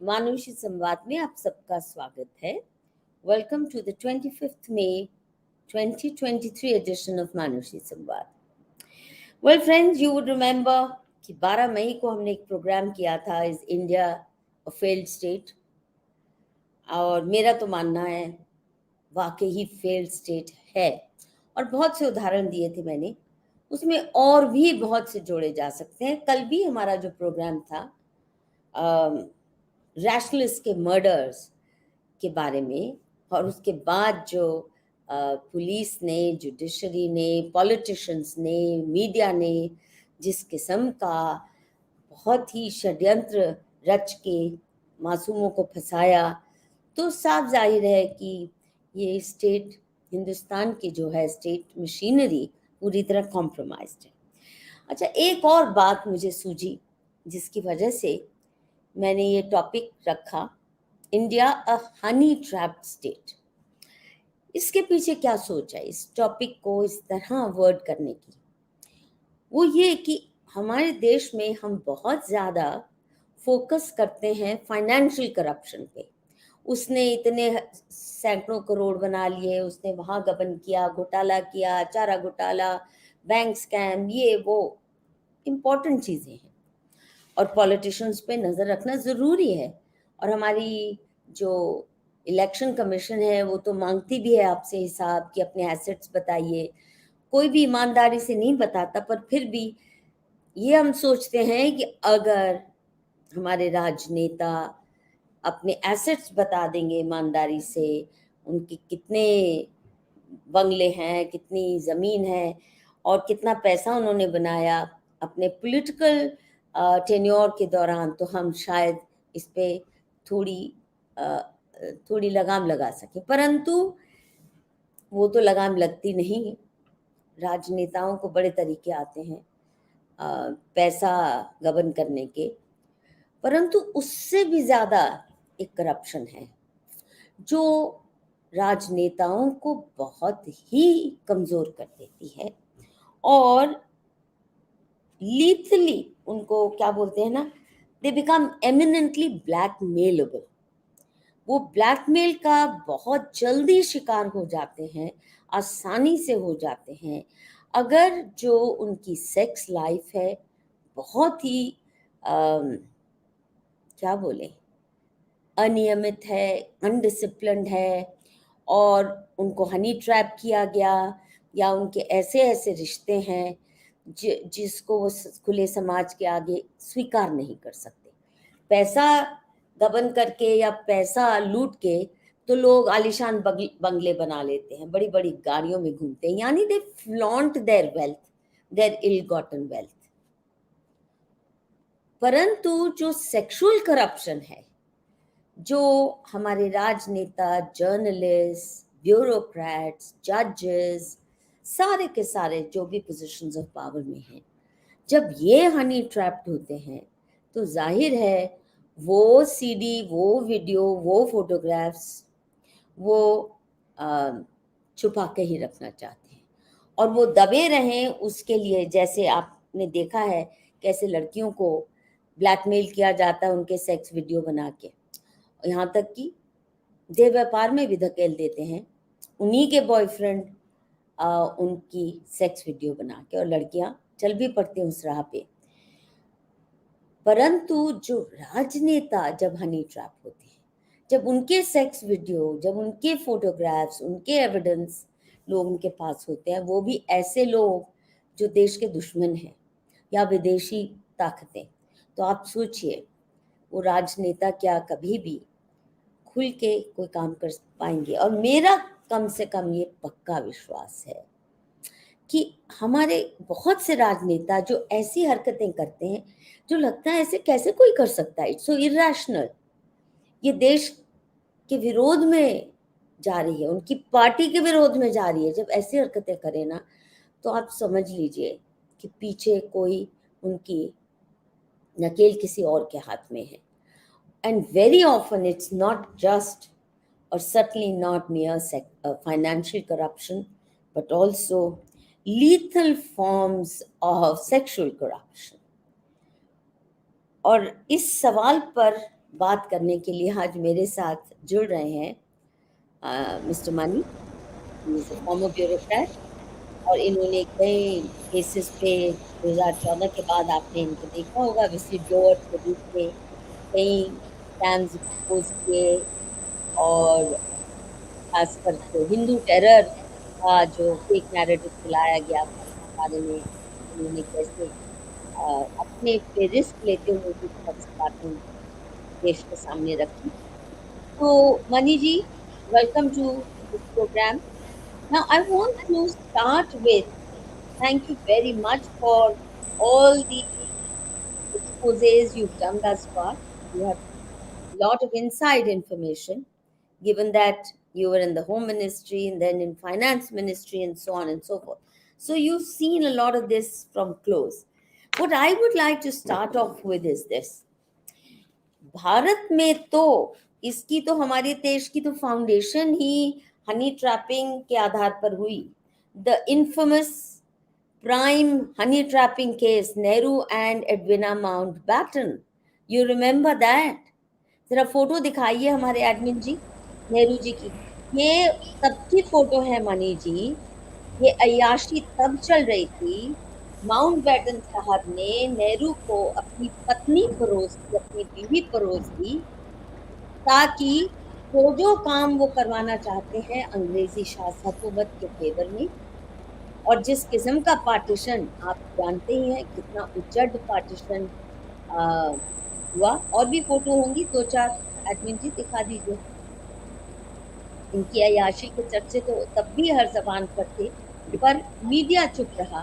मानुषी संवाद में आप सबका स्वागत है। Welcome to the 25th May 2023 edition of Manushi Samvad. Well friends, you would remember कि 12 मई को हमने एक प्रोग्राम किया था, is India a failed state. और मेरा तो मानना है वाकई ही फेल्ड स्टेट है, और बहुत से उदाहरण दिए थे मैंने, उसमें और भी बहुत से जोड़े जा सकते हैं। कल भी हमारा जो प्रोग्राम था रैशनलिस्ट के मर्डर्स के बारे में, और उसके बाद जो पुलिस ने, जुडिशरी ने, पॉलिटिशियंस ने, मीडिया ने जिस किस्म का बहुत ही षड्यंत्र रच के मासूमों को फंसाया, तो साफ जाहिर है कि ये स्टेट, हिंदुस्तान की जो है स्टेट मशीनरी पूरी तरह कॉम्प्रोमाइज्ड है। अच्छा, एक और बात मुझे सूझी जिसकी वजह से मैंने ये टॉपिक रखा, इंडिया अ हनी ट्रैप्ड स्टेट। इसके पीछे क्या सोच है इस टॉपिक को इस तरह वर्ड करने की? वो ये कि हमारे देश में हम बहुत ज़्यादा फोकस करते हैं फाइनेंशियल करप्शन पे। उसने इतने सैकड़ों करोड़ बना लिए, उसने वहाँ गबन किया, घोटाला किया, चारा घोटाला, बैंक स्कैम, ये वो इम्पोर्टेंट चीज़ें हैं, और पॉलिटिशियंस पे नज़र रखना ज़रूरी है। और हमारी जो इलेक्शन कमीशन है वो तो मांगती भी है आपसे हिसाब कि अपने एसेट्स बताइए। कोई भी ईमानदारी से नहीं बताता, पर फिर भी ये हम सोचते हैं कि अगर हमारे राजनेता अपने एसेट्स बता देंगे ईमानदारी से, उनके कितने बंगले हैं, कितनी ज़मीन है, और कितना पैसा उन्होंने बनाया अपने पॉलिटिकल टेन्योर के दौरान, तो हम शायद इस पे थोड़ी लगाम लगा सकें। परंतु वो तो लगाम लगती नहीं है। राजनेताओं को बड़े तरीके आते हैं पैसा गबन करने के, परंतु उससे भी ज़्यादा एक करप्शन है जो राजनेताओं को बहुत ही कमज़ोर कर देती है, और लीथली उनको क्या बोलते हैं ना, दे बिकम एमिनेंटली ब्लैकमेलेबल। वो ब्लैकमेल का बहुत जल्दी शिकार हो जाते हैं, आसानी से हो जाते हैं, अगर जो उनकी सेक्स लाइफ है बहुत ही क्या बोले, अनियमित है, अनडिसिप्लिन्ड है, और उनको हनी ट्रैप किया गया, या उनके ऐसे ऐसे रिश्ते हैं जिसको वो खुले समाज के आगे स्वीकार नहीं कर सकते। पैसा गबन करके या पैसा लूट के तो लोग आलीशान बंगले बना लेते हैं, बड़ी बड़ी गाड़ियों में घूमते हैं, यानी they flaunt their wealth, their ill gotten wealth. परंतु जो सेक्सुअल करप्शन है, जो हमारे राजनेता, जर्नलिस्ट, ब्यूरोक्रेट्स, जजेस, सारे के सारे जो भी पोजीशंस ऑफ पावर में हैं, जब ये हनी ट्रैप्ड होते हैं, तो जाहिर है वो सीडी, वो वीडियो, वो फोटोग्राफ्स वो छुपा के ही रखना चाहते हैं, और वो दबे रहें उसके लिए। जैसे आपने देखा है कैसे लड़कियों को ब्लैकमेल किया जाता है उनके सेक्स वीडियो बना के, यहाँ तक कि देह व्यापार में भी धकेल देते हैं उन्हीं के बॉयफ्रेंड उनकी सेक्स वीडियो बना के, और लड़कियां चल भी पड़ती हैं उस राह पे। परंतु जो राजनेता जब हनी ट्रैप होते हैं, जब उनके सेक्स वीडियो, जब उनके फोटोग्राफ्स, उनके एविडेंस लोग उनके पास होते हैं, वो भी ऐसे लोग जो देश के दुश्मन हैं या विदेशी ताकतें, तो आप सोचिए वो राजनेता क्या कभी भी खुल के कोई काम कर पाएंगे? और मेरा कम से कम ये पक्का विश्वास है कि हमारे बहुत से राजनेता जो ऐसी हरकतें करते हैं जो लगता है ऐसे कैसे कोई कर सकता है, इट्स सो इरेशनल, ये देश के विरोध में जा रही है, उनकी पार्टी के विरोध में जा रही है, जब ऐसी हरकतें करें ना, तो आप समझ लीजिए कि पीछे कोई उनकी नकेल किसी और के हाथ में है। And very often it's not just, or certainly not mere financial corruption, but also lethal forms of sexual corruption. और इस सवाल पर बात करने के लिए आज मेरे साथ जुड़ रहे हैं mister money, is a former bureaucrat, और इन्होंने कई केसेस पे 2014 के बाद आपने इनको देखा होगा विसिल ब्लोअर के रूप में कई स्कैम्स एक्सपोज किए, और खास करके हिंदू टेरर का जो फेक नैरेटिव फैलाया गया था उसके बारे में उन्होंने कैसे अपने पे रिस्क लेते हुए भी बहुत सी बातें देश के सामने रखी। तो Mani ji, welcome to this program. Now I want to start with thank you very much for all the exposés you've done thus far. You have a lot of inside information, given that you were in the home ministry and then in finance ministry and so on and so forth. So you've seen a lot of this from close. What I would like to start off with is this. Bharat में तो इसकी तो हमारे देश की तो foundation ही Honey trapping के आधार पर हुई। The infamous prime honey trapping case, Nehru and Edwina Mountbatten. You remember that? जरा फोटो दिखाइए हमारे एडमिन जी, नेहरू जी की। ये तब की फोटो है मनी जी। ये अय्याशी तब चल रही थी, माउंटबेटन साहब ने नेहरू को अपनी पत्नी परोस दी, अपनी बीवी परोस दी, ताकि जो काम वो करवाना चाहते हैं अंग्रेजी हुकूमत के फेवर में, और जिस किस्म का पार्टीशन आप जानते ही हैं, कितना उजड़ पार्टीशन हुआ। और भी फोटो होंगी, 2-4 एडमिन जी दिखा दीजिए। इनकी अय्याशी के चर्चे तो तब भी हर जबान पर थे, पर मीडिया चुप रहा।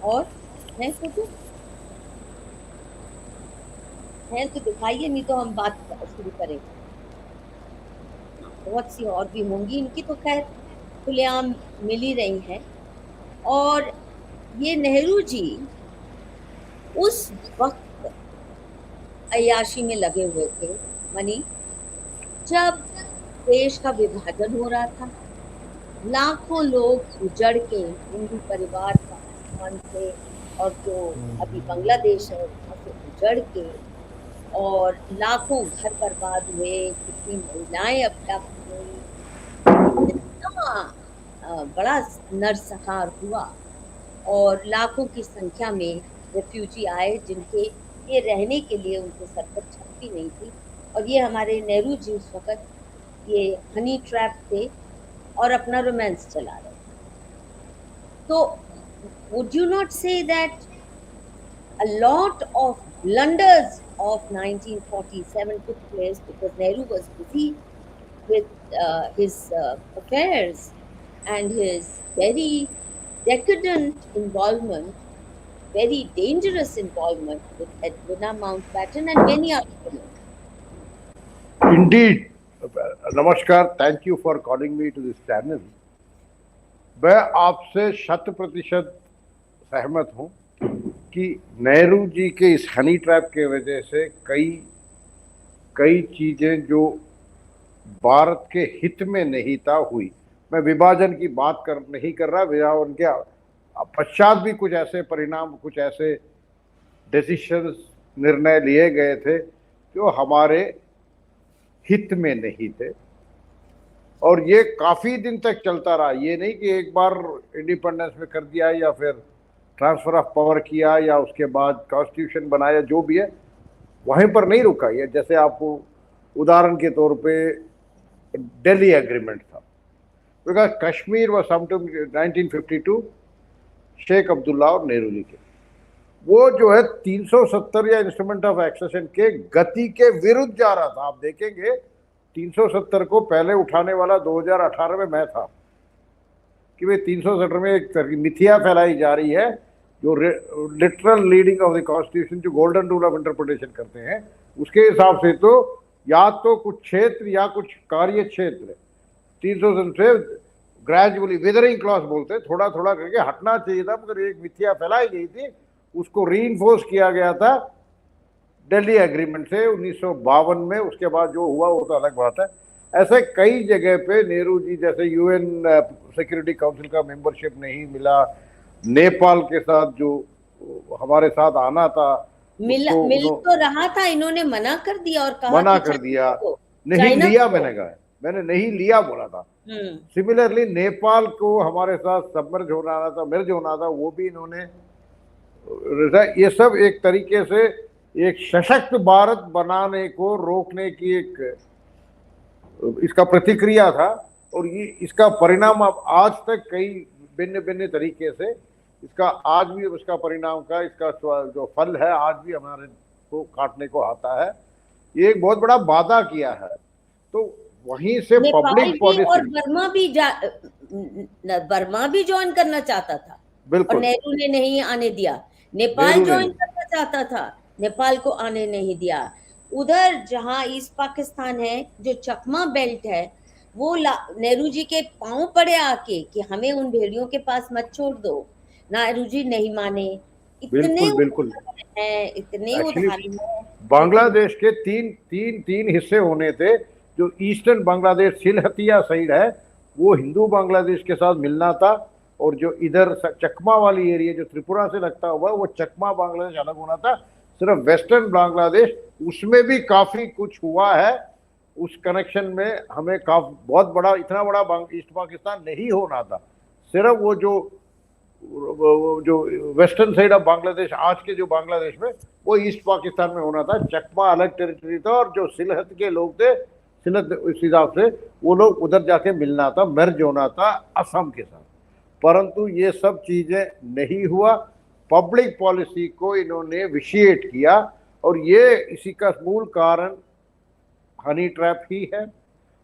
और है फोटो, है तो दिखाइए, नहीं तो हम बात शुरू करें। बहुत सी और भी होंगी, इनकी तो खैर खुलेआम मिल ही रही हैं। और ये नेहरू जी उस वक्त अय्याशी में लगे हुए थे मनी, जब देश का विभाजन हो रहा था। लाखों लोग उजड़ के हिंदू परिवार पाकिस्तान से, और जो अभी बांग्लादेश है वहां से उजड़ के, और लाखों घर बर्बाद हुए, कितनी महिलाएं अबलाक हुई, कितना बड़ा नरसंहार हुआ, और लाखों की संख्या में रेफ्यूजी आए जिनके ये रहने के लिए उनके सर पर छत भी नहीं थी। और ये हमारे नेहरू जी उस वक्त ये हनी ट्रैप थे और अपना रोमांस चला रहे थे। तो would you not say that a lot of blunders of 1947 took place because Nehru was busy with his affairs and his very decadent involvement, very dangerous involvement with Edwina Mountbatten and many other women. Indeed. नमस्कार, thank you for calling me to this channel. मैं आपसे 100% सहमत हूँ कि नेहरू जी के इस honey trap के वजह से कई चीज़ें जो भारत के हित में नहीं था हुई। मैं विभाजन की बात नहीं कर रहा, विभाजन के पश्चात भी कुछ ऐसे परिणाम, कुछ ऐसे डिसीशंस, निर्णय लिए गए थे जो हमारे हित में नहीं थे, और ये काफ़ी दिन तक चलता रहा। ये नहीं कि एक बार इंडिपेंडेंस में कर दिया या फिर ट्रांसफर ऑफ पावर किया या उसके बाद कॉन्स्टिट्यूशन बनाया, जो भी है वहीं पर नहीं रुका। ये जैसे आपको उदाहरण के तौर पे दिल्ली एग्रीमेंट था, because Kashmir was sometime 1952 Sheikh Abdullah और नेहरू जी के, वो जो है 370 या इंस्ट्रूमेंट ऑफ एक्सेशन के गति के विरुद्ध जा रहा था। आप देखेंगे 370 को पहले उठाने वाला 2018 में मैं था कि भाई 370 में एक तरह की मिथ्या फैलाई जा रही है, जो literal reading of the constitution, जो गोल्डन रूल ऑफ इंटरप्रिटेशन करते हैं, उसके हिसाब से तो या तो कुछ क्षेत्र या कुछ कार्य क्षेत्र 370 से ग्रेजुअली विदरिंग क्लॉज बोलते हैं, थोड़ा थोड़ा करके हटना चाहिए था, मगर एक मिथ्या फैलाई गई थी, उसको रीइंफोर्स किया गया था दिल्ली एग्रीमेंट से 1952 में। उसके बाद जो हुआ वो तो अलग बात है। ऐसे कई जगह पे नेहरू जी, जैसे यूएन सिक्योरिटी काउंसिल का मेंबरशिप नहीं मिला, नेपाल के साथ जो हमारे साथ आना था मिल उसको मिल तो रहा था, इन्होंने मना कर दिया और कहा मना कि कर दिया, चाइना को, नहीं चाइना लिया, को। मैंने नहीं लिया बोला था। हम्म। सिमिलरली नेपाल को हमारे साथ सबमर्ज होना था, मर्ज होना था, वो भी इन्होंने, ये सब एक तरीके से एक सशक्त भारत बनाने को रोकने की एक इसका प्रतिक्रिया था। और ये इसका परिणाम अब आज तक कई भिन्न भिन्न तरीके से इसका आज भी उसका परिणाम का इसका जो फल है आज भी हमारे को काटने को आता है। ये एक बहुत बड़ा वादा किया है। तो वहीं से नेपाल पब्लिक भी और पॉलिसी, बर्मा भी ज्वाइन करना चाहता था और बिल्कुल नेहरू ने नहीं आने दिया। नेपाल नेहरू ने ज्वाइन नहीं, करना चाहता था, नेपाल को आने नहीं दिया। उधर जहां ईस्ट पाकिस्तान है, जो चकमा बेल्ट है, वो नेहरू जी के पांव पड़े आके कि हमें उन भेड़ियों के पास मत छोड़ दो। नेहरू जी नहीं माने। इतने बिल्कुल बिल्कुल। उदाहरण हैं, इतने एक्चुअली उदाहरण हैं, लेकिन बांग्लादेश के तीन तीन तीन हिस्से होने थे। जो ईस्टर्न बांग्लादेश सिलहतिया साइड है वो हिंदू बांग्लादेश के साथ मिलना था, और जो इधर चकमा वाली एरिया जो त्रिपुरा से लगता हुआ वो चकमा बांग्लादेश अलग होना था। सिर्फ वेस्टर्न बांग्लादेश, उसमें भी काफी कुछ हुआ है। उस कनेक्शन में हमें काफी बहुत बड़ा, इतना बड़ा ईस्ट पाकिस्तान नहीं होना था। सिर्फ वो जो वेस्टर्न साइड ऑफ बांग्लादेश, आज के जो बांग्लादेश में, वो ईस्ट पाकिस्तान में होना था। चकमा अलग टेरिटरी था, और जो सिलहट के लोग थे, सिलहट इस हिसाब से वो लोग उधर जाके मिलना था, मर्ज होना था असम के साथ। परंतु ये सब चीजें नहीं हुआ। पब्लिक पॉलिसी को इन्होंने विशिएट किया, और ये इसी का मूल कारण हनी ट्रैप ही है।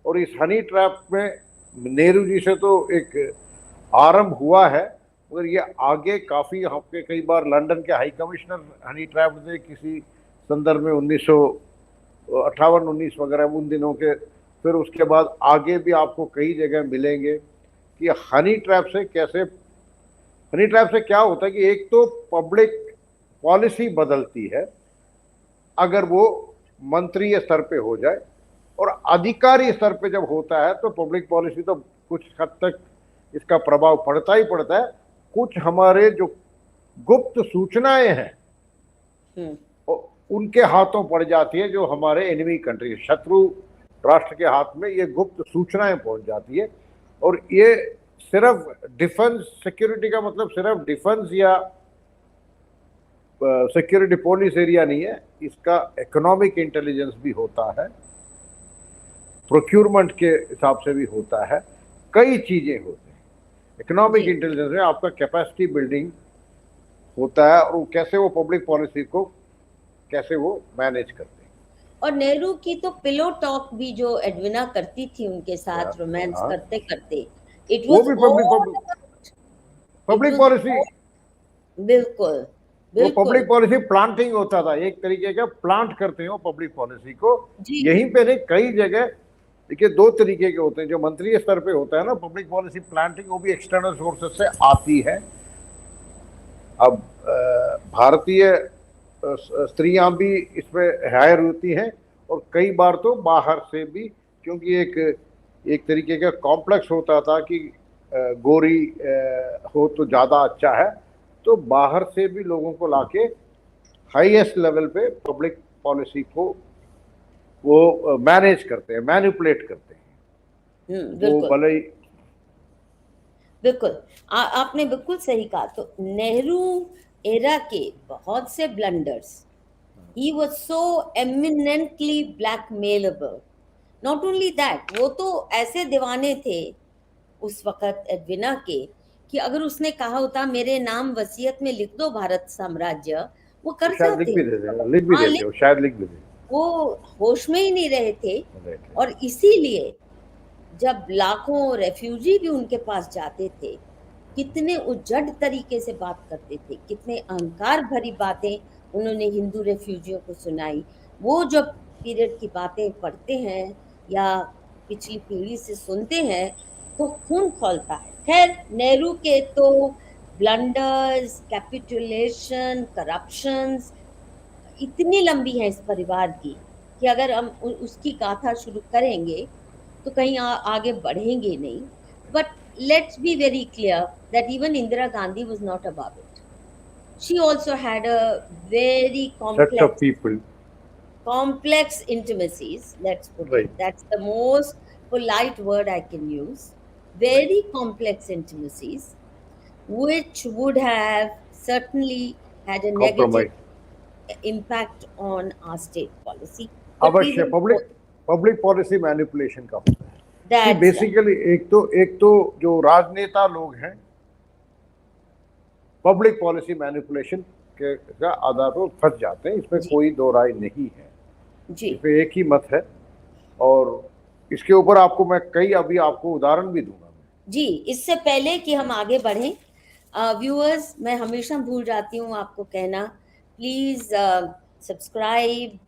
और इस हनी ट्रैप में नेहरू जी से तो एक आरंभ हुआ है, मगर ये आगे काफ़ी, आपके कई बार लंदन के हाई कमिश्नर हनी ट्रैप थे किसी संदर्भ में 1958-19 वगैरह उन दिनों के। फिर उसके बाद आगे भी आपको कई जगह मिलेंगे कि हनी ट्रैप से कैसे, हनी ट्रैप से क्या होता है कि एक तो पब्लिक पॉलिसी बदलती है अगर वो मंत्रीय स्तर पे हो जाए, और अधिकारी स्तर पे जब होता है तो पब्लिक पॉलिसी तो कुछ हद तक इसका प्रभाव पड़ता ही पड़ता है। कुछ हमारे जो गुप्त सूचनाएं हैं उनके हाथों पड़ जाती है, जो हमारे एनिमी कंट्री, शत्रु राष्ट्र के हाथ में ये गुप्त सूचनाएं पहुंच जाती है। और ये सिर्फ डिफेंस सिक्योरिटी का मतलब सिर्फ डिफेंस या सिक्योरिटी पुलिस एरिया नहीं है, इसका इकोनॉमिक इंटेलिजेंस भी होता है, प्रोक्यूरमेंट के हिसाब से भी होता है, कई चीजें होती हैं। इकोनॉमिक इंटेलिजेंस में आपका कैपेसिटी बिल्डिंग होता है, और कैसे वो पब्लिक पॉलिसी को कैसे वो मैनेज करते हैं। और नेहरू की तो पिलो टॉक भी जो एडविना करती थी उनके साथ रोमांस करते करते, इट वो वाज भी पब्लिक पॉलिसी, बिल्कुल वो बिल्कुल पब्लिक पॉलिसी प्लांटिंग होता था, एक तरीके का प्लांट करते हो पब्लिक पॉलिसी को। यहीं पे नहीं, कई जगह देखिए दो तरीके के होते हैं। जो मंत्रीय स्तर पे होता है ना पब्लिक पॉलिसी प्लांटिंग, वो भी एक्सटर्नल सोर्सेस से आती है। अब भारतीय स्त्रियां भी इसमें हायर होती हैं, और कई बार तो बाहर से भी, क्योंकि एक तरीके का कॉम्प्लेक्स होता था कि गोरी हो तो ज़्यादा अच्छा है, तो बाहर से भी लोगों को लाके हाईएस्ट लेवल पे पब्लिक पॉलिसी को वो मैनेज करते हैं, मैनिपुलेट करते हैं। वो भले ही बिल्कुल आपने बिल्कुल सही कहा। तो नेहरू एरा के बहुत से blunders, he was so eminently blackmailable. Not only that, वो तो ऐसे दीवाने थे उस वक्त एडविना के कि अगर उसने कहा होता मेरे नाम वसीयत में लिख दो भारत साम्राज्य, वो कर शायद सकते, लिख भी देते, शायद लिख भी देते। वो होश में ही नहीं रहे थे। और इसीलिए जब लाखों रेफ्यूजी भी उनके पास जाते थे, कितने उजड़ तरीके से बात करते थे, कितने अहंकार भरी बातें उन्होंने हिंदू रेफ्यूजियों को सुनाई। वो जब पीरियड की बातें पढ़ते हैं या पिछली पीढ़ी से सुनते हैं तो खून खौलता है। खैर, नेहरू के तो ब्लंडर्स, कैपिटुलेशन, करप्शंस इतनी लंबी है इस परिवार की कि अगर हम उसकी गाथा शुरू करेंगे तो कहीं आगे बढ़ेंगे नहीं। But let's be very clear that even Indira Gandhi was not above it. she also had a very Set of people. complex intimacies, let's put it. Right. That's the most polite word I can use. Right. Very complex intimacies, which would have certainly had a negative Compromise. impact on our state policy. But we अवश्य will public public policy manipulation का होता है कि that's right. Basically एक तो जो राजनेता लोग हैं पब्लिक पॉलिसी मैनिपुलेशन के का आधार पर फंस जाते हैं, इसमें जी कोई दो राय नहीं है, जी इसमें एक ही मत है। और इसके ऊपर आपको मैं कई अभी आपको उदाहरण भी दूंगा। जी। इससे पहले कि हम आगे बढ़ें, व्यूअर्स, मैं हमेशा भूल जाती हूँ आपको कहना, please subscribe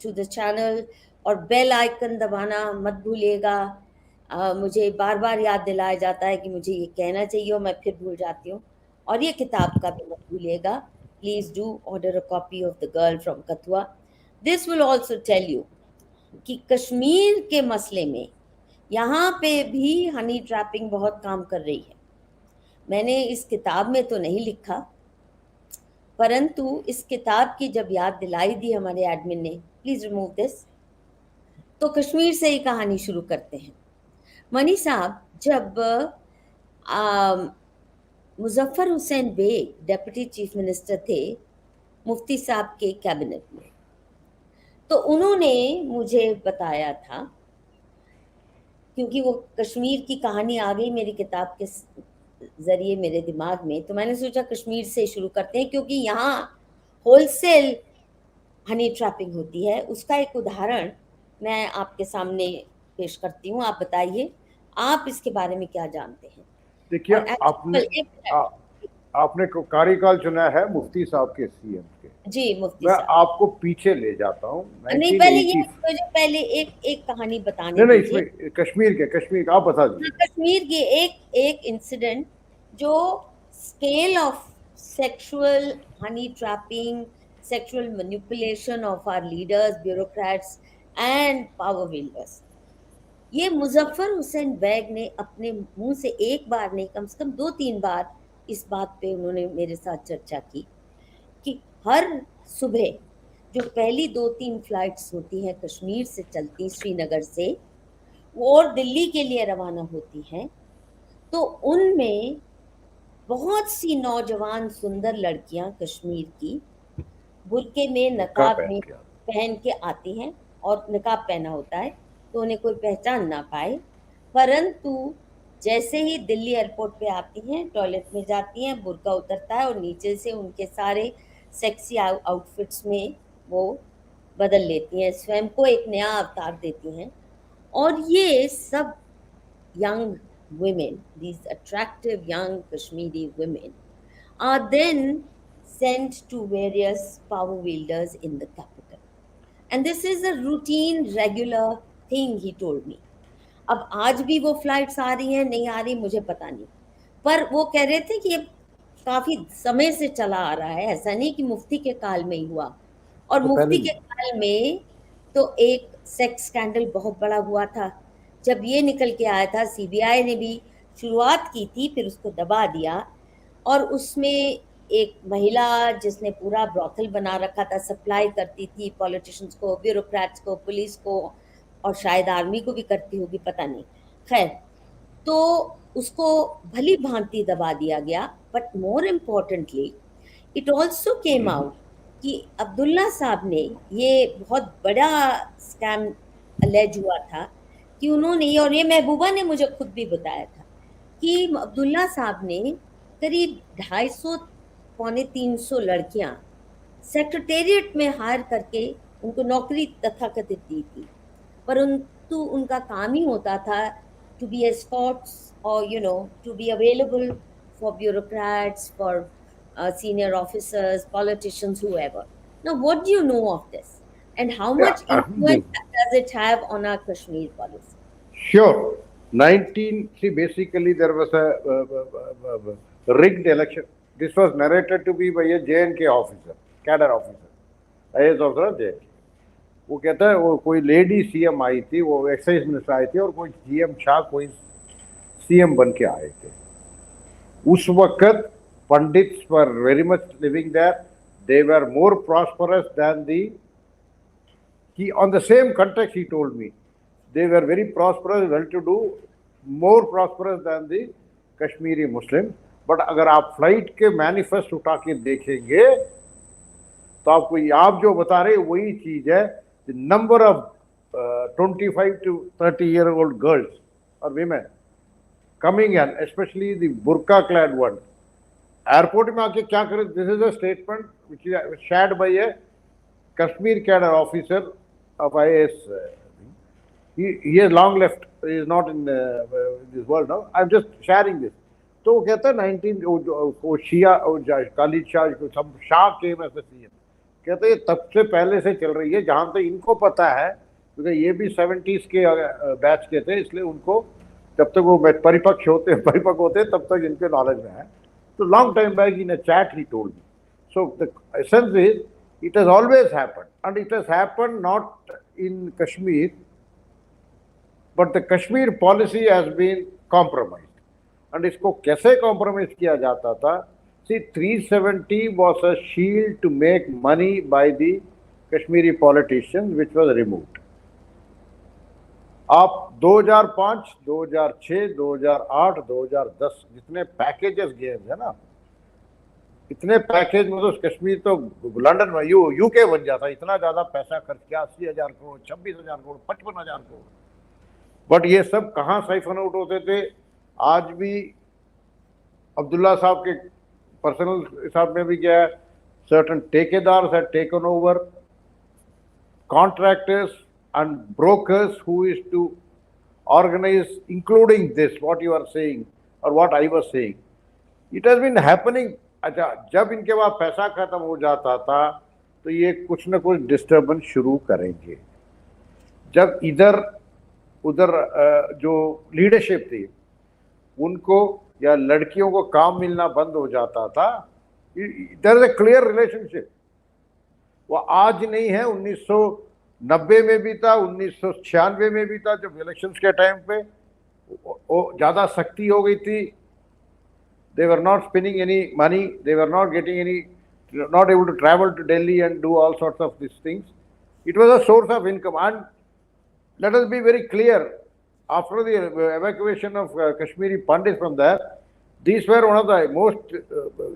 to the channel और बेल आइकन दबाना मत भूलिएगा। मुझे बार बार याद दिलाया जाता है कि मुझे ये कहना चाहिए और मैं फिर भूल जाती हूँ। और ये किताब का भी मत भूलिएगा। Please do order a copy of the girl from Kathua. This will also tell you कि कश्मीर के मसले में यहाँ पे भी हनी ट्रैपिंग बहुत काम कर रही है। मैंने इस किताब में तो नहीं लिखा, परंतु इस किताब की जब याद दिलाई दी हमारे एडमिन ने, प्लीज रिमूव दिस, तो कश्मीर से ही कहानी शुरू करते हैं। मनी साहब, जब Muzaffar Hussain Baig deputy chief minister थे मुफ्ती साहब के कैबिनेट में, तो उन्होंने मुझे बताया था, क्योंकि वो कश्मीर की कहानी आ गई मेरी किताब के जरिए मेरे दिमाग में, तो मैंने सोचा कश्मीर से शुरू करते हैं, क्योंकि यहाँ होलसेल हनी ट्रैपिंग होती है। उसका एक उदाहरण मैं आपके सामने पेश करती हूँ। आप बताइए, आप इसके बारे में क्या जानते हैं? देखिए, और आपने कार्यकाल चुना है मुफ्ती साहब के सीएम के। जी, मुफ्ती मैं साहब, आपको पीछे ले जाता हूँ। नहीं, पहले ये मुझे पहले एक कहानी बताने नहीं, दीजिए। इसमें कश्मीर का आप बता दीजिए। कश्मीर की एक इंसिडेंट जो scale of sexual honey trapping, sexual manipulation of our leaders, bureaucrats and power wielders, ये मुजफ्फर हुसैन बैग ने अपने मुंह से एक बार नहीं, कम से कम 2-3 बार इस बात पे उन्होंने मेरे साथ चर्चा की कि हर सुबह जो पहली 2-3 फ्लाइट्स होती हैं कश्मीर से चलती, श्रीनगर से, वो और दिल्ली के लिए रवाना होती हैं, तो उनमें बहुत सी नौजवान सुंदर लड़कियां कश्मीर की बुर्के में, नकाब में पहन के आती हैं, और निकाब पहना होता है तो उन्हें कोई पहचान ना पाए। परंतु जैसे ही दिल्ली एयरपोर्ट पे आती हैं, टॉयलेट में जाती हैं, बुर्का उतरता है और नीचे से उनके सारे सेक्सी आउटफिट्स में वो बदल लेती हैं, स्वयं को एक नया अवतार देती हैं। और ये सब young women, these attractive young Kashmiri women, are then sent to various power wielders in the capital. And this is a routine, regular thing, he told me. अब आज भी वो फ्लाइट्स आ रही हैं, नहीं आ रही मुझे पता नहीं, पर वो कह रहे थे कि ये काफी समय से चला आ रहा है, ऐसा नहीं कि मुफ्ती के काल में ही हुआ। और तो मुफ्ती के काल में तो एक सेक्स स्कैंडल बहुत बड़ा हुआ था, जब ये निकल के आया था, सीबीआई ने भी शुरुआत की थी, फिर उसको दबा दिया, और उसमें एक महिला जिसने पूरा ब्रॉथल बना रखा था, सप्लाई करती थी पॉलिटिशियंस को, ब्यूरोक्रेट्स को, पुलिस को, और शायद आर्मी को भी करती होगी, पता नहीं, खैर, तो उसको भली भांति दबा दिया गया। But more importantly it also came out कि अब्दुल्ला साहब ने, ये बहुत बड़ा स्कैम अलेज हुआ था कि उन्होंने, और ये महबूबा ने मुझे खुद भी बताया था, कि अब्दुल्ला साहब ने करीब 250 पौने 300 लड़कियां सेक्रेटेरिएट में हायर करके उनको नौकरी तथाकथित दी थी, परंतु उनका काम ही होता था to be escorts, or to be available for bureaucrats, for senior officers, politicians, whoever. Now, what do you know of this, and how much influence does it have on our Kashmir policy? Sure. Basically there was a rigged election. This was narrated to be by a J&K officer, cadre officer, IAS officer of J&K. वो कहता है वो कोई lady CM आई थी, वो excise minister I थी, और कोई जीएम शाह कोई सीएम बन के आए थे। उस वक्त Pandits were very much living there. They were more prosperous than on the same context he told me, they were very prosperous, well-to-do, more prosperous than the Kashmiri Muslims. But अगर आप flight के manifest उठा के देखेंगे तो आपको आप जो बता रहे वही चीज है. The number of 25 to 30-year-old girls or women coming in, especially the burqa-clad ones, airport में आके क्या करे. This is a statement which is shared by a Kashmir cadre officer of IAS. He has long left. He is not in this world now. I'm just sharing this. तो वो कहता है 19 शिया खालिद शाह सब Shah came as CM. कहते ये तब से पहले से चल रही है जहां तक इनको पता है, क्योंकि ये भी 70s के बैच के थे, इसलिए उनको जब तक वो परिपक्व होते तब तक इनके नॉलेज में है. So long time back in a chat he told me. So the essence is, it has always happened, and it has happened not in Kashmir, but the Kashmir policy has been compromised. And इसको कैसे compromise किया जाता था? See, 370 was a shield to make money by the Kashmiri politicians, which was removed. आप 2005, 2006, 2008, 2010 जितने packages गए हैं ना, इतने पैकेज में तो कश्मीर तो लंदन में यूके बन जाता. इतना ज्यादा पैसा खर्च किया, 80,000 करोड़, 26,000 करोड़, 55,000 करोड़. बट ये सब कहाँ साइफन आउट होते थे? आज भी अब्दुल्ला साहब के पर्सनल हिसाब में भी गया है. सर्टन ठेकेदार्स had taken over, contractors and brokers who is to organize, including this, what you are saying or what I was saying. It has been happening. अच्छा, जब इनके पास पैसा खत्म हो जाता था तो ये कुछ ना कुछ डिस्टर्बेंस शुरू करेंगे. जब इधर उधर जो लीडरशिप थी उनको या लड़कियों को काम मिलना बंद हो जाता था, there is a clear relationship. वो आज नहीं है, 1990 में भी था, 1996 में भी था. जब इलेक्शंस के टाइम पे ज़्यादा सख्ती हो गई थी, they were not spending any money, they were not getting any, not able to travel to Delhi and do all sorts of these things. It was a source of income. And let us be very clear, after the evacuation of Kashmiri Pandits from there, these were one of the most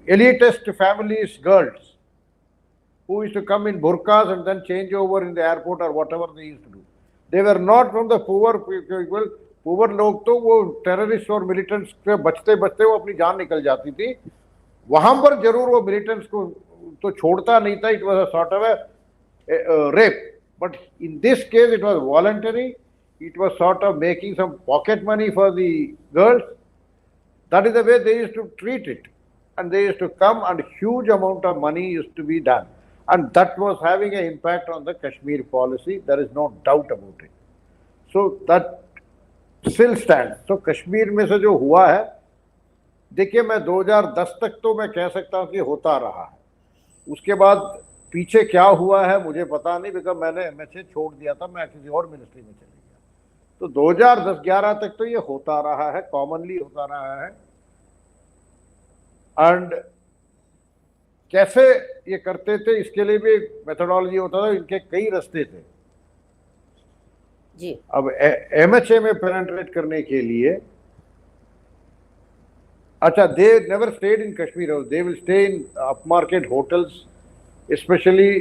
elitist families, girls, who used to come in burqas and then change over in the airport or whatever they used to do. They were not from the poor people. Poor लोग तो वो terrorist और militants से बचते बचते वो अपनी जान निकल जाती थी. वहां पर जरूर वो मिलिटेंट्स को तो छोड़ता नहीं था. It was a sort of rape, but in this case it was voluntary. It was sort of making some pocket money for the girls. That is the way they used to treat it, and they used to come and huge amount of money used to be done. And that was having an impact on the Kashmir policy. There is no doubt about it. So that still stands. So Kashmir में से जो हुआ है, देखिए मैं 2010 तक तो मैं कह सकता हूँ कि होता रहा है. उसके बाद पीछे क्या हुआ है मुझे पता नहीं, बिकॉज मैंने एमएचए छोड़ दिया था, मैं किसी और मिनिस्ट्री में चले गया. तो 2010-11 तक तो ये होता रहा है, कॉमनली होता रहा है. एंड कैसे ये करते थे इसके लिए भी मेथोडोलॉजी होता था. इनके कई रास्ते थे जी. अब एमएचए में पेनिट्रेट करने के लिए, अच्छा, they never stayed in Kashmir, they will stay in upmarket hotels. Specially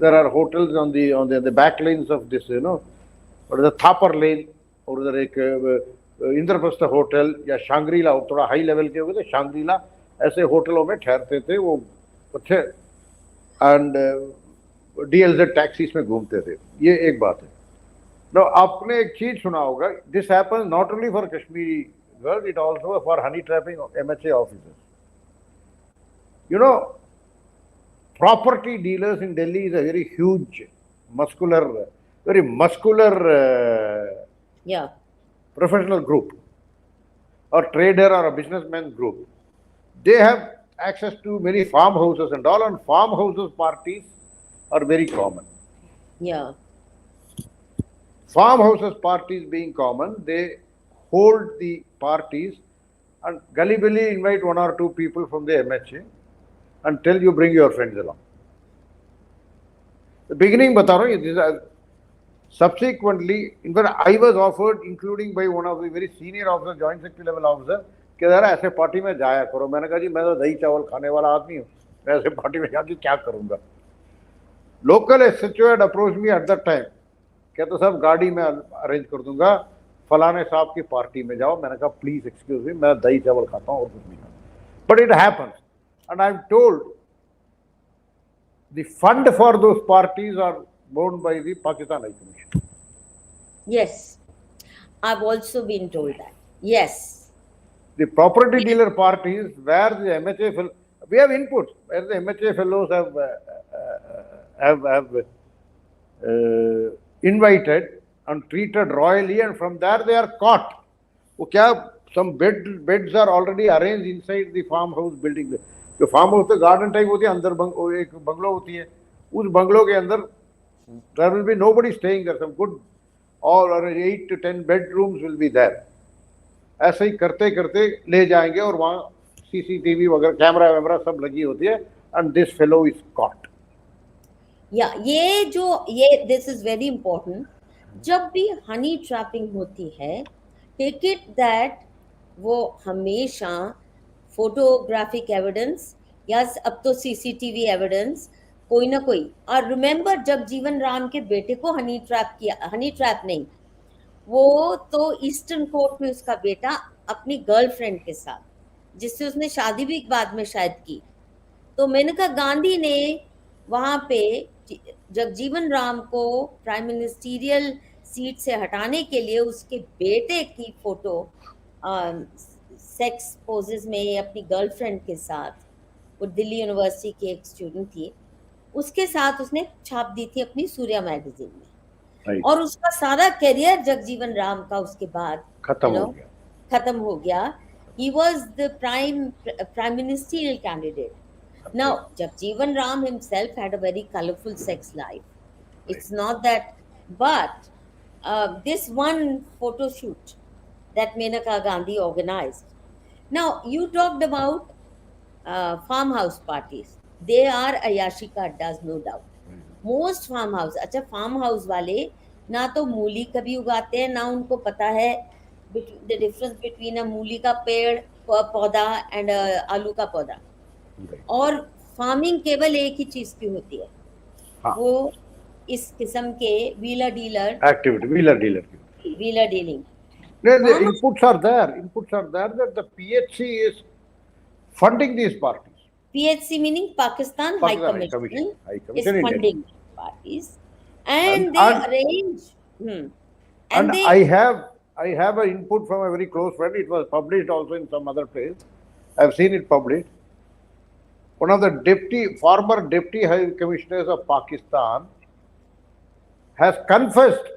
there are hotels on the back lanes of this, you know, और द थापर लेन, और उधर एक इंद्रप्रस्थ होटल या शांग्रीला, थोड़ा हाई लेवल के हो गए थे, शांग्रीला ऐसे होटलों में ठहरते थे वो अच्छे. एंड डीएलजेड टैक्सीज में घूमते थे. ये एक बात है. Now, आपने एक चीज सुना होगा, this happens not only for Kashmiri girls, it also for Honey trapping MHA officers. You know, property dealers in Delhi is a very huge muscular professional group, or trader or a businessman group. They have access to many farmhouses and all, and farmhouses parties are very common. Yeah. Farmhouses parties being common, they hold the parties and gully invite one or two people from the MHA and tell you bring your friends along. The beginning बता रहा हूँ ये. Subsequently, in fact, I was offered, including by one of the very senior officers, joint secretary level officer, कि यार ऐसे party में जाया करो. मैंने कहा जी मैं तो दही चावल खाने वाला आदमी हूँ, मैं ऐसे पार्टी में जाके क्या करूँगा. Local SHO had approached me at that time, कहते साहब गाड़ी में अरेंज कर दूंगा, फलाने साहब की पार्टी में जाओ. मैंने कहा प्लीज एक्सक्यूज मी, मैं दही चावल खाता हूँ और कुछ नहीं खाता. But it happens, and I am told the fund for those parties are borne by the Pakistan High Commission. Yes, I've also been told that. Yes. The property dealer parties where the MHA we have inputs where the MHA fellows have invited and treated royally, and from there they are caught. वो क्या some beds are already arranged inside the farmhouse building. जो farmhouse तो garden type होती है, अंदर एक bungalow होती है. उस बंगलो के अंदर there will be nobody staying there. Some good or 8 to 10 bedrooms will be there. ऐसे ही करते करते ले जाएंगे और वहाँ CCTV वगैरह कैमरा वैमरा सब लगी होती है, and this fellow is caught. Yeah, ये this is very important. जब भी हनी ट्रैपिंग होती है, take it that वो हमेशा फोटोग्राफिक एविडेंस या अब तो CCTV एविडेंस कोई ना कोई. और रिमेम्बर जब जीवन राम के बेटे को हनी ट्रैप नहीं, वो तो ईस्टर्न कोर्ट में उसका बेटा अपनी गर्लफ्रेंड के साथ, जिससे उसने शादी भी बाद में शायद की. तो मेनका गांधी ने वहां पे जगजीवन राम को प्राइम मिनिस्टीरियल सीट से हटाने के लिए उसके बेटे की फोटो सेक्स पोजेस में अपनी गर्लफ्रेंड के साथ, वो दिल्ली यूनिवर्सिटी की एक स्टूडेंट थी, उसके साथ उसने छाप दी थी अपनी सूर्या मैगजीन में. Right. और उसका सारा करियर जगजीवन राम का उसके बाद खत्म हो गया. He was the prime ministerial candidate. Now, Jagjeevan Ram himself had a very colorful sex life. It's not that, but this one photo shoot that Menaka Gandhi organized. Now, you talked about farmhouse parties. They are Ayashika addas, no doubt. Most farmhouse, अच्छा farmhouse वाले ना तो मूली कभी उगाते हैं, ना उनको पता है the difference between a मूली का पेड़ पौधा and आलू का पौधा. और फार्मिंग केवल एक ही चीज की होती है. हाँ. वो इस किस्म के wheeler dealer activity, wheeler dealing. The inputs are there that the PHC is funding these parties. PHC meaning Pakistan High Commission is funding parties, and they arrange. And I have an input from a very close friend. It was published also in some other place. I've seen it published. One of the former deputy high commissioners of Pakistan has confessed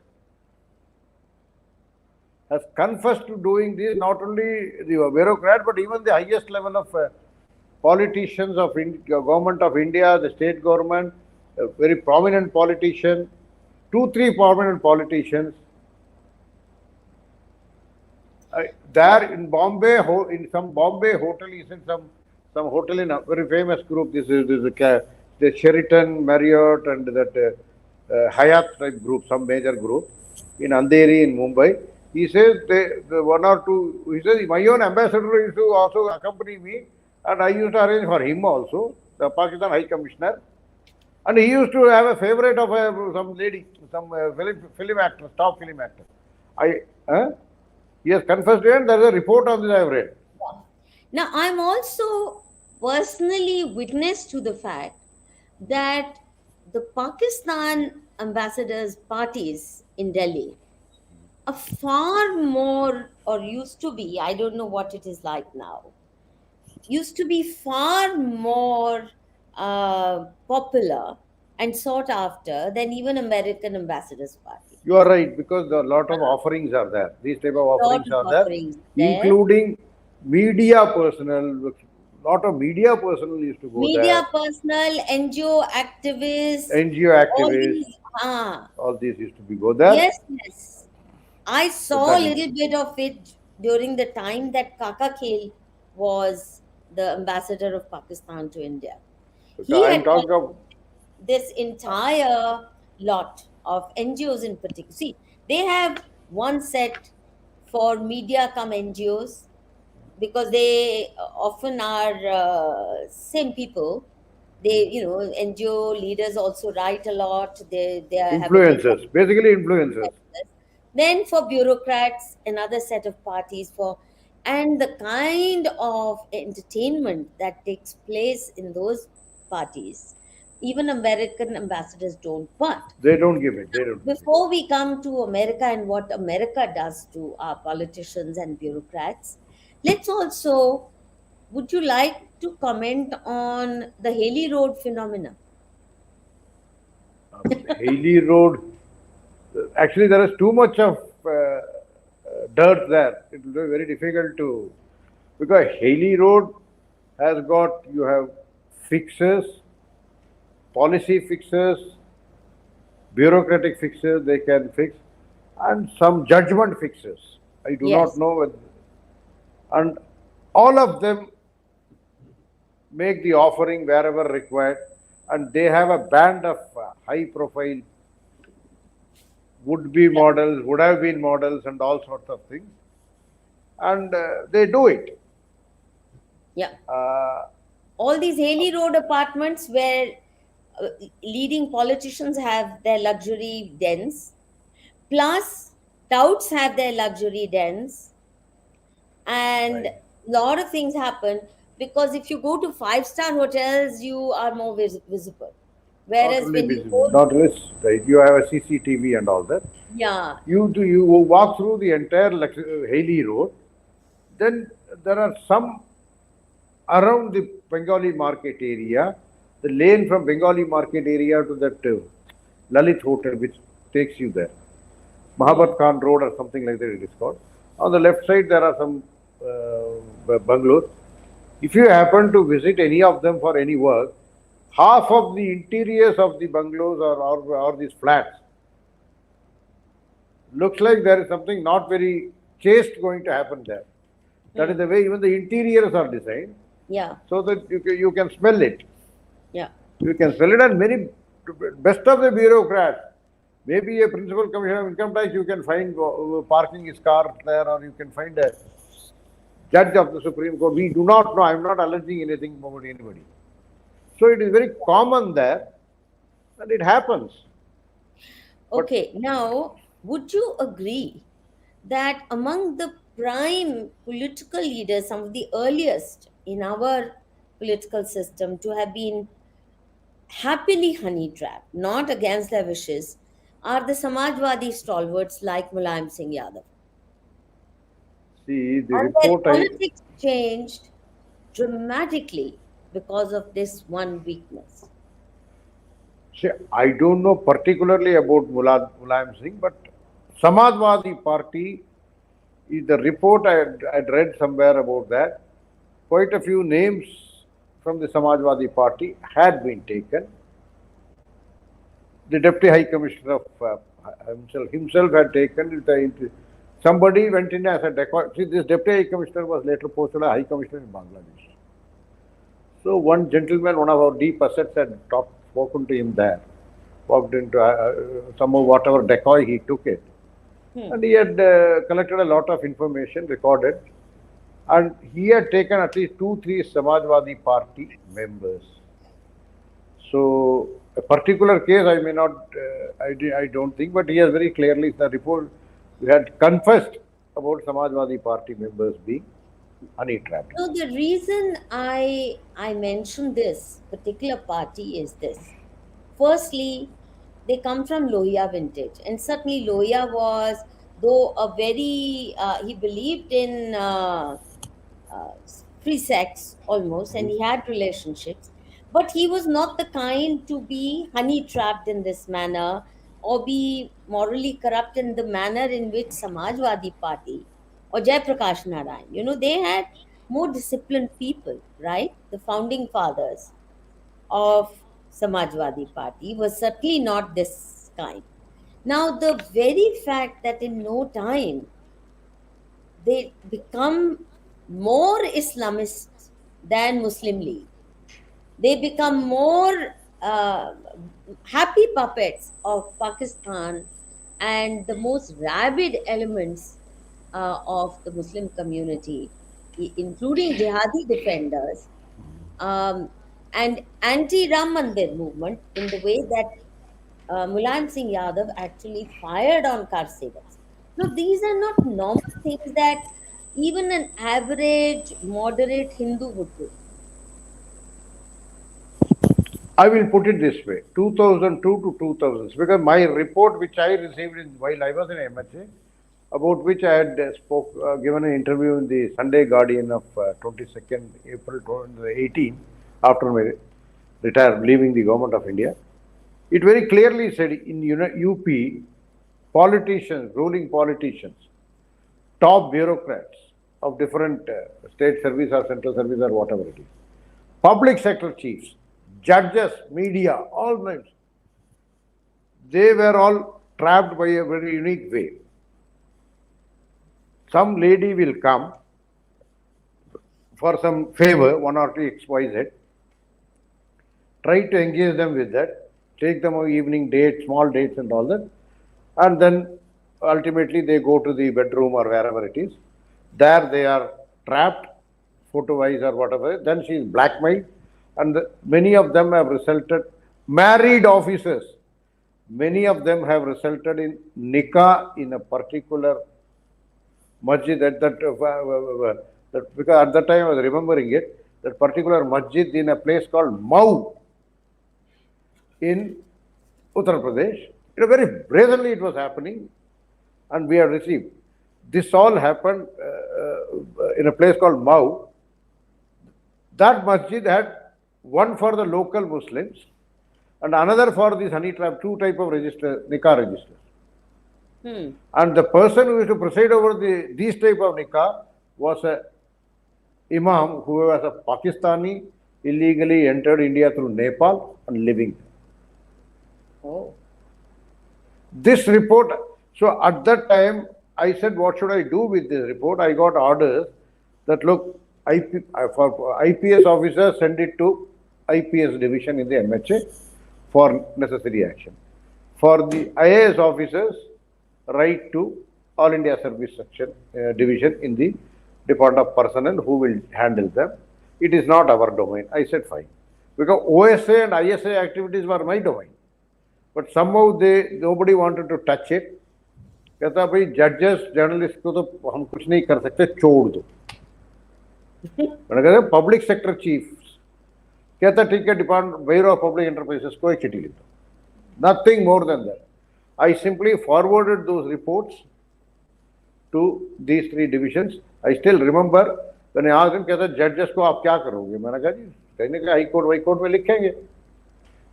to doing this. Not only the bureaucrat, but even the highest level of politicians of government of India, the state government, a very prominent politician, 2-3 prominent politicians. There in Bombay, in some Bombay hotel, he said some hotel in a very famous group. This is the Sheraton, Marriott, and that Hyatt type group, some major group in Andheri in Mumbai. He says the one or two. He says my own ambassador used to also accompany me, and I used to arrange for him also, the Pakistan High Commissioner. And he used to have a favorite of some lady, some film actor, top film actor. He has confessed to it, and there is a report on this I have read. Now, I'm also personally witness to the fact that the Pakistan ambassadors' parties in Delhi are far more, or used to be, I don't know what it is like now, used to be far more popular and sought after than even American ambassadors' party. You are right, because a lot of offerings are there. These type of offerings are there, including media personnel. Lot of media personnel used to go there. Media personnel, NGO activists. All these used to go there. Yes. I saw a little bit of it during the time that Kaka Khel was the ambassador of Pakistan to India. Okay, He I'm had talking of this entire lot of NGOs in particular. See, they have one set for media come NGOs because they often are same people. They, NGO leaders also write a lot. Have a big influencers, basically influencers. sectors. Then for bureaucrats, another set of parties for, and the kind of entertainment that takes place in those parties, even American ambassadors don't. But They don't give it. They don't give it. before we come to America and what America does to our politicians and bureaucrats, let's also, would you like to comment on the Haley Road phenomena? Haley Road. Actually, there is too much of dirt there. It will be very difficult to, because Haley Road has got, you have fixers, policy fixers, bureaucratic fixers they can fix, and some judgment fixers. I do not Yes, know whether, and all of them make the offering wherever required, and they have a band of high profile would be models, would have been models, and all sorts of things, and they do it. yeah. Uh, All these Haley Road apartments where uh, leading politicians have their luxury dens, plus touts have their luxury dens, and right. a lot of things happen because if you go to five-star hotels, you are more visible. Not Whereas only when you visible, go, not less, right? You have a CCTV and all that. yeah, You walk through the entire Haley Road, then there are some around the Bengali market area, the lane from Bengali market area to that Lalit Hotel, which takes you there. hmm, Mahabat Khan Road or something like that it is called. On the left side, there are some bungalows. If you happen to visit any of them for any work, half of the interiors of the bungalows or these flats looks like there is something not very chaste going to happen there. That is hmm, the way even the interiors are designed, yeah, so that you can smell it. yeah. You can smell it, and many best of the bureaucrats, maybe a principal commissioner of income tax, you can find parking his car there, or you can find a judge of the Supreme Court. We do not know. I am not alleging anything about anybody. So it is very common there, and it happens. But Okay, now, would you agree that among the prime political leaders, some of the earliest in our political system to have been happily honey trapped, not against their wishes, are the Samajwadi stalwarts like Mulayam Singh Yadav? see, the And their report I politics changed dramatically because of this one weakness. see, I don't know particularly about Mulayam Singh, but Samajwadi Party is the report I'd read somewhere about that. Quite a few names from the Samajwadi Party had been taken. The Deputy High Commissioner of himself had taken it. Somebody went in as a decoy. See, this Deputy High Commissioner was later posted as High Commissioner in Bangladesh. So one gentleman, one of our deep assets, had spoken to him there. Walked into some of whatever decoy he took it, Hmm. and he had collected a lot of information, recorded, and he had taken at least 2, 3 Samajwadi Party members. So a particular case I may not, I don't think, but he has very clearly the report. We had confessed about Samajwadi Party members being honey trapped. So the reason I mention this particular party is this. Firstly, they come from Lohia vintage, and certainly Lohia was, though a very he believed in uh, free sex almost, and he had relationships, but he was not the kind to be honey trapped in this manner or be morally corrupt in the manner in which Samajwadi Party or Jayaprakash Narayan, they had more disciplined people, right? The founding fathers of Samajwadi Party was certainly not this kind. Now, the very fact that in no time they become more Islamist than Muslim League. They become more happy puppets of Pakistan and the most rabid elements of the Muslim community, including jihadi defenders and anti-Ram Mandir movement, in the way that Mulayam Singh Yadav actually fired on car sevaks. Now, these are not normal things that even an average moderate Hindu would do. I will put it this way: 2002 to 2000, because my report, which I received while I was in MHA, about which I had given an interview in the Sunday Guardian of 22nd April 2018, after my leaving the government of India. It very clearly said in UP, politicians, ruling politicians, top bureaucrats of different state service or central service or whatever it is, public sector chiefs, judges, media, all names, they were all trapped by a very unique way. Some lady will come for some favor, one or two XYZ, try to engage them with that, take them on evening dates, small dates and all that, and then ultimately they go to the bedroom or wherever it is. There they are trapped, photo-wise or whatever. Then she is blackmailed, and many of them have resulted, married officers, many of them have resulted in nikah in a particular masjid because at that time I was remembering it, that particular masjid in a place called Mau in Uttar Pradesh. Very brazenly it was happening, and we have received. This all happened in a place called Mau. That masjid had one for the local Muslims and another for these honey trap, two type of nikah registers. And the person who used to preside over these type of nikah was a imam who was a Pakistani, illegally entered India through Nepal and living. Oh. This report, so at that time, I said, what should I do with this report? I got orders that, look, for IPS officers, send it to IPS division in the MHA for necessary action. For the IAS officers, write to All India Service Section division in the Department of Personnel, who will handle them. It is not our domain. I said, fine. Because OSA and ISA activities were my domain. But somehow nobody wanted to touch it. कहता भाई जजेस journalist को तो हम कुछ नहीं कर सकते, छोड़ दो. मैंने कहा पब्लिक सेक्टर चीफ कहता ठीक है, department bureau of public enterprises को एक चिट्ठी लिख दो. Nothing more than that. I simply forwarded those reports to these three divisions. I still remember when I asked him, कहता जजेस को आप क्या करोगे? मैंने कहा जी कहीं ना कहीं हाई कोर्ट में लिखेंगे.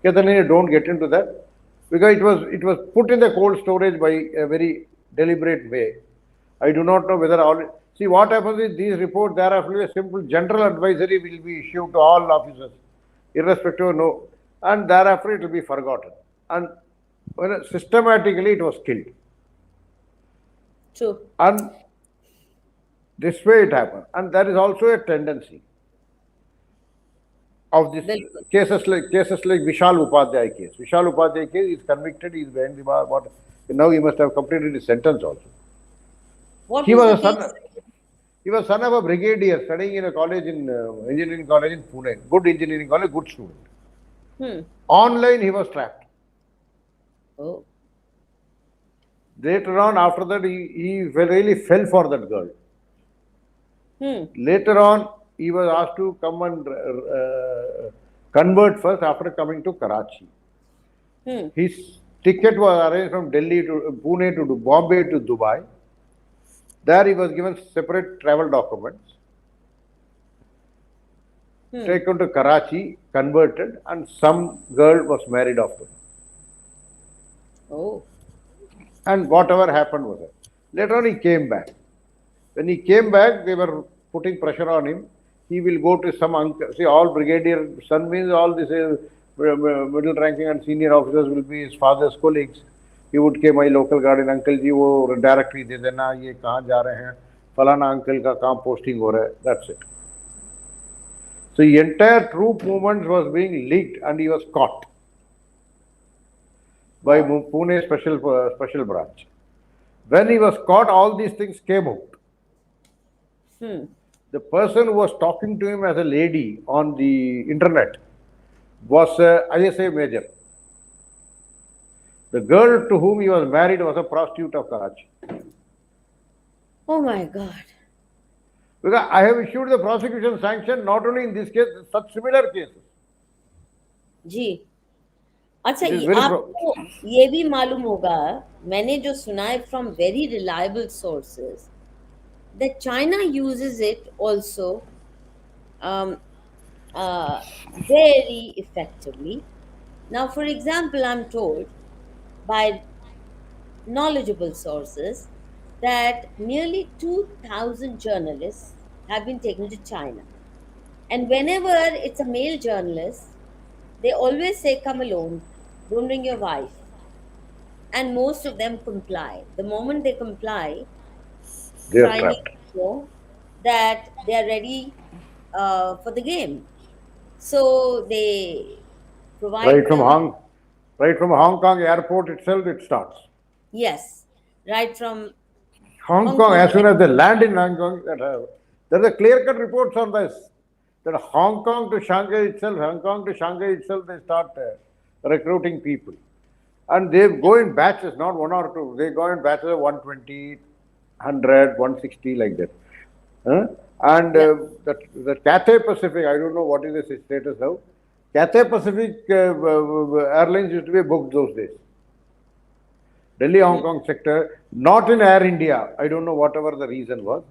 कहता नहीं, don't get into that. Because it was put in the cold storage by a very deliberate way. I do not know whether see what happens is these reports, thereafter a simple general advisory will be issued to all officers, irrespective of no, and thereafter it will be forgotten. And systematically it was killed. True. And this way it happened. And there is also a tendency of this cases like Vishal Upadhyay case. Vishal Upadhyay case is convicted, he is behind the bar. Now he must have completed his sentence also. He was son of a brigadier studying in a college in engineering college in Pune. Good engineering college, good student. Online he was trapped. Oh. Later on, after that, he really fell for that girl. Later on, he was asked to come and convert first after coming to Karachi. His ticket was arranged from Delhi to Pune to Bombay to Dubai. There he was given separate travel documents. Taken to Karachi, converted, and some girl was married after. Oh. And whatever happened was it. Later on, he came back. When he came back, they were putting pressure on him. He will go to some uncle. See, all brigadier son means all these middle ranking and senior officers will be his father's colleagues. He would say, my local guardian uncle ji, wo directory de dena, ye kahan ja rahe hain, फलाना uncle का काम posting हो रहा है, that's it. So the entire troop movement was being leaked and he was caught by Pune special branch. When he was caught, all these things came out. The person who was talking to him as a lady on the internet was a ISA major. The girl to whom he was married was a prostitute of Karachi. Oh my God. Because I have issued the prosecution sanction not only in this case, such similar cases. जी अच्छा, It is very आपको ये भी मालूम होगा, मैंने जो सुना है from very reliable sources that China uses it also very effectively. Now, for example, I'm told by knowledgeable sources that nearly 2,000 journalists have been taken to China. And whenever it's a male journalist, they always say, "Come alone, don't bring your wife." And most of them comply. The moment they comply, They are Chinese trapped. know that they are ready for the game. So they provide Right from them. Hong Kong airport itself, it starts. Yes, right from Hong Kong, as soon as they land in Hong Kong, there's a clear-cut reports on this. That Hong Kong to Shanghai itself, they start recruiting people. And they go in batches, not one or two. They go in batches of 120, 100, 160, like that. And the Cathay Pacific, I don't know what is the status now. Cathay Pacific Airlines used to be booked those days. Delhi Hong Kong sector, not in Air India. I don't know whatever the reason was.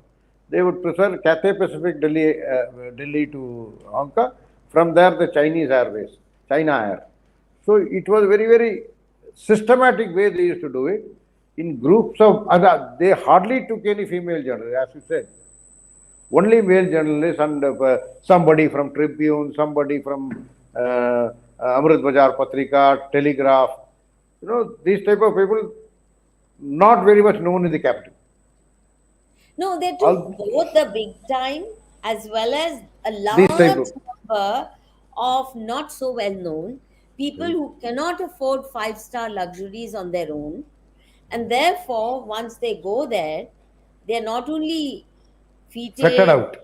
They would prefer Cathay Pacific Delhi to Hong Kong. From there, the Chinese Airways, China Air. So it was very, very systematic way they used to do it. In groups of other, they hardly took any female journalists, as you said. Only male journalists and somebody from Tribune, somebody from Amrit Bazaar Patrika, Telegraph. You know, these type of people, not very much known in the capital. No, they took both the big time as well as a These type large of, number of not so well known people who cannot afford five-star luxuries on their own. And therefore, once they go there, they're not only fetted feted, out.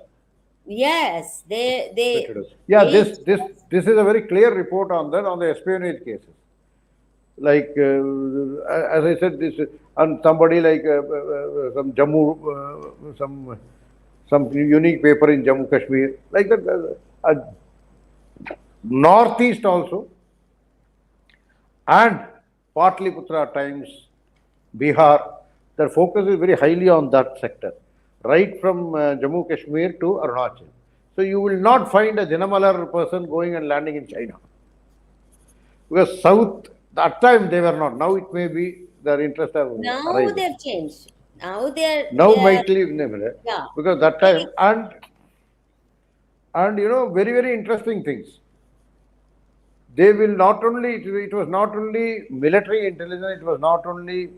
yes, Fetted out. Yeah, this is a very clear report on that, on the espionage cases. Like, as I said, this, and somebody like some Jammu, some unique paper in Jammu Kashmir, like that, Northeast also, and Patliputra Times, Bihar, their focus is very highly on that sector, right from Jammu Kashmir to Arunachal. So you will not find a Janamalar person going and landing in China. Because South, that time they were not. Now it may be their interest have now arisen. they've changed. Now they're Might leave yeah. because that time and you know, very, very interesting things. They will not only, it was not only military intelligence, it was not only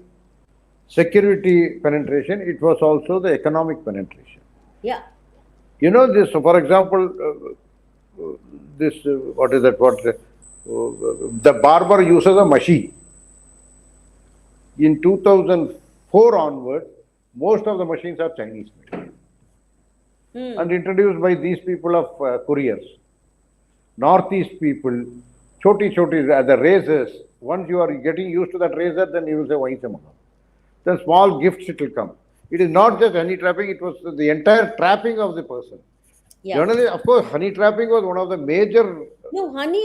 security penetration, it was also the economic penetration. Yeah. You know, this, for example, this, what is that, the barber uses a machine. In 2004 onwards, most of the machines are Chinese made and introduced by these people of couriers. Northeast people, choti, the razors, once you are getting used to that razor, then you will say, why some? Then small gifts it will come. It is not just honey trapping, it was the entire trapping of the person. Yeah. Generally, of course, honey trapping was one of the major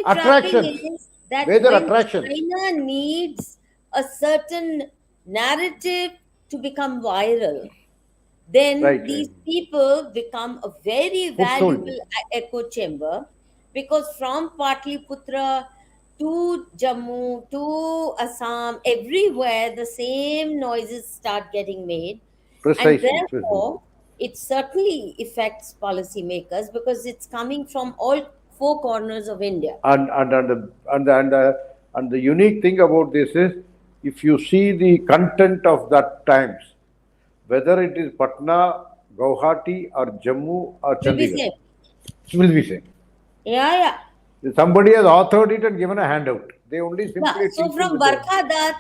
attractions. Is that major when attractions. China needs a certain narrative to become viral, then these people become a very valuable echo chamber, because from Patliputra to Jammu to Assam, everywhere the same noises start getting made. Precisely. And therefore, it certainly affects policymakers because it's coming from all four corners of India. And the unique thing about this is, if you see the content of that times, whether it is Patna, Guwahati or Jammu or Will be Chandigarh. same. It will be same. Yeah. Somebody has authored it and given a handout. They only Yeah. simply So teach in from the government. Barkha Dutt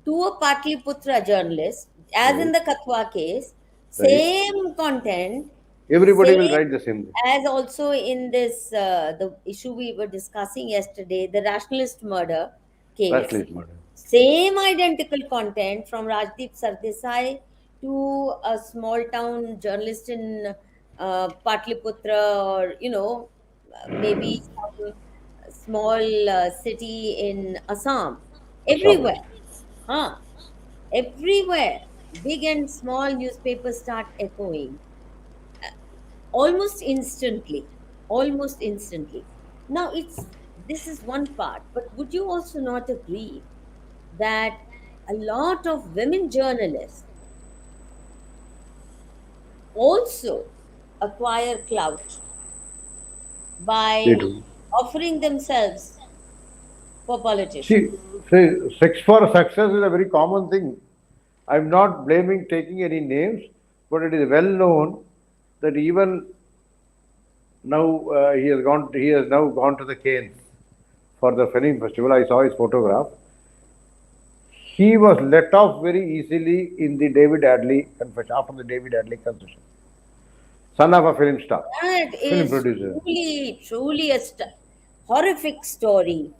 to a Patliputra journalist, as in Right. the Kathua case, Right. same content, Everybody will same write the same thing. as also in this the issue we were discussing yesterday, the rationalist murder case. Rationalist murder. Same identical content from Rajdeep Sardesai to a small town journalist in Patliputra, or maybe some small city in Assam. Assam. Everywhere, huh? Everywhere, big and small newspapers start echoing almost instantly. Almost instantly. Now, this is one part, but would you also not agree that a lot of women journalists also acquire clout They by do. offering themselves for See, politicians? sex for success is a very common thing. I'm not blaming taking any names, but it is well known that even now he has now gone to the Canes for the film festival. I saw his photograph. He was let off very easily in the David Adley confession after the David Adley concession. Son of a film star, That film is producer. truly a horrific story.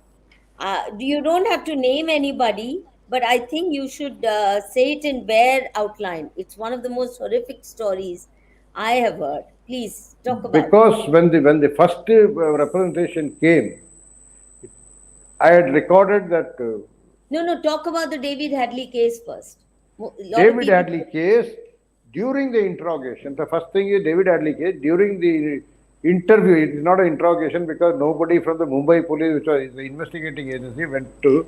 You don't have to name anybody, but I think you should say it in bare outline. It's one of the most horrific stories I have heard. Please talk about it. Because when the first representation came, I had recorded that No, talk about the David Hadley case first. A lot of David people. Adley case, during the interrogation, the first thing is David Adley case, during the interview, it is not an interrogation because nobody from the Mumbai police, which was the investigating agency, went to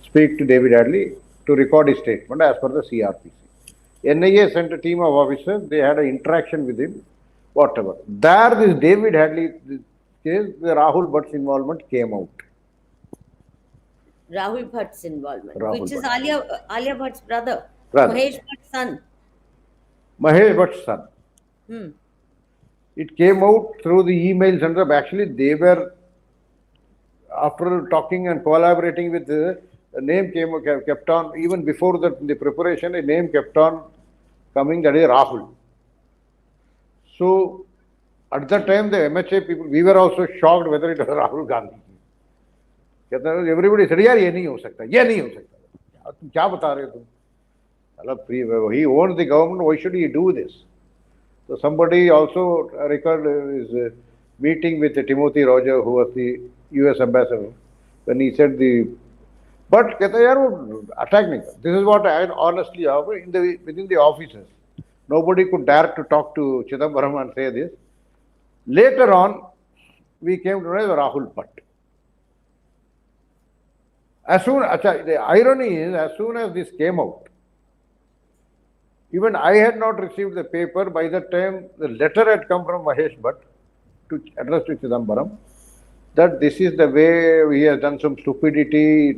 speak to David Adley to record his statement as per the CRPC. NIA sent a team of officers, they had an interaction with him, whatever. There, this David Hadley case, the Rahul Bhatt's involvement came out. Rahul Bhatt's involvement, Rahul which is Bhatt. Alia Bhatt's brother, Brother. Mahesh Bhatt's son. Mahesh Bhatt's son. Hmm. It came out through the emails and actually they were, after talking and collaborating with the name kept on, even before the preparation, a name kept on coming, that is Rahul. So at that time the MHA people, we were also shocked whether it was Rahul Gandhi. Everybody said, यार ये नहीं हो सकता, ये नहीं हो सकता. तुम क्या बता रहे हो तुम? मतलब he owns the government, why should he do this? So somebody also recorded his meeting with Timothy Roger, who was the US ambassador, when he said but कहता यार वो attack नहीं कर. This is what I honestly within the offices, nobody could dare to talk to Chidambaram and say this. Later on, we came to know Rahul Bhatt. The irony is, as soon as this came out, even I had not received the paper. By that time, the letter had come from Mahesh Bhatt to address to Chidambaram that this is the way he has done some stupidity.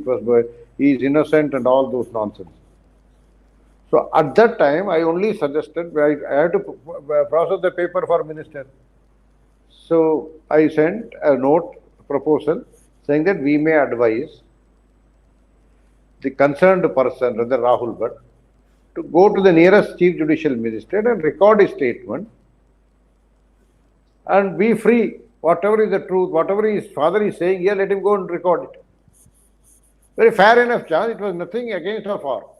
He is innocent and all those nonsense. So at that time, I only suggested I had to process the paper for minister. So I sent a proposal saying that we may advise the concerned person, rather Rahul Bhatt, to go to the nearest chief judicial magistrate and record his statement and be free. Whatever is the truth, whatever his father is saying here, let him go and record it. Very fair enough chance, it was nothing against or for.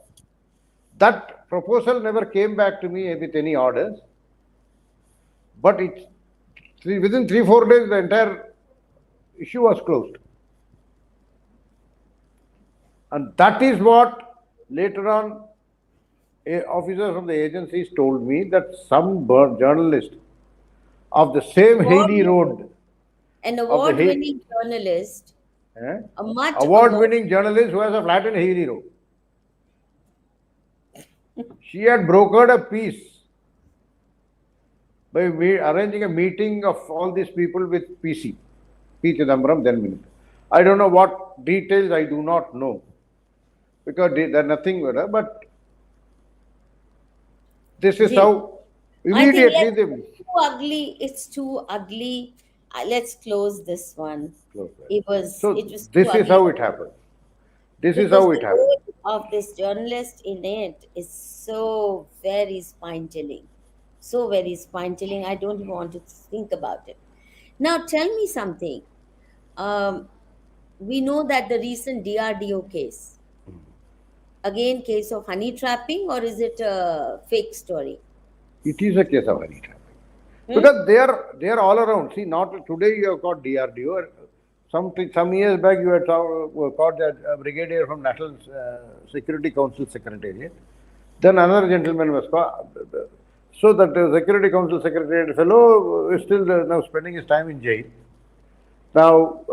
That proposal never came back to me with any orders, but within 3-4 days the entire issue was closed. And that is what later on officers from the agencies told me, that some journalist of the same Haley Road, an award-winning journalist, award-winning journalist who has a flat in Haley Road. She had brokered a peace by arranging a meeting of all these people with P. Chidambaram, then minister. I don't know what details, I do not know, because there is nothing with her, but this is how I think Immediately they it's too ugly. It's too ugly. Let's close this one. close that. It So was too this is ugly how it happened. This is because how it the happened. role of this journalist in it is so very spine chilling. So very spine chilling. I don't even want to think about it. Now, tell me something. Um, we know that the recent DRDO case, again, case of honey trapping, or is it a fake story? It is a case of honey trapping. Hmm? Because they are all around. See, not today you have got DRDO. Some years back you had caught that brigadier from National Security Council Secretariat. Then another gentleman was caught. So that the Security Council Secretariat fellow is still now spending his time in jail. Now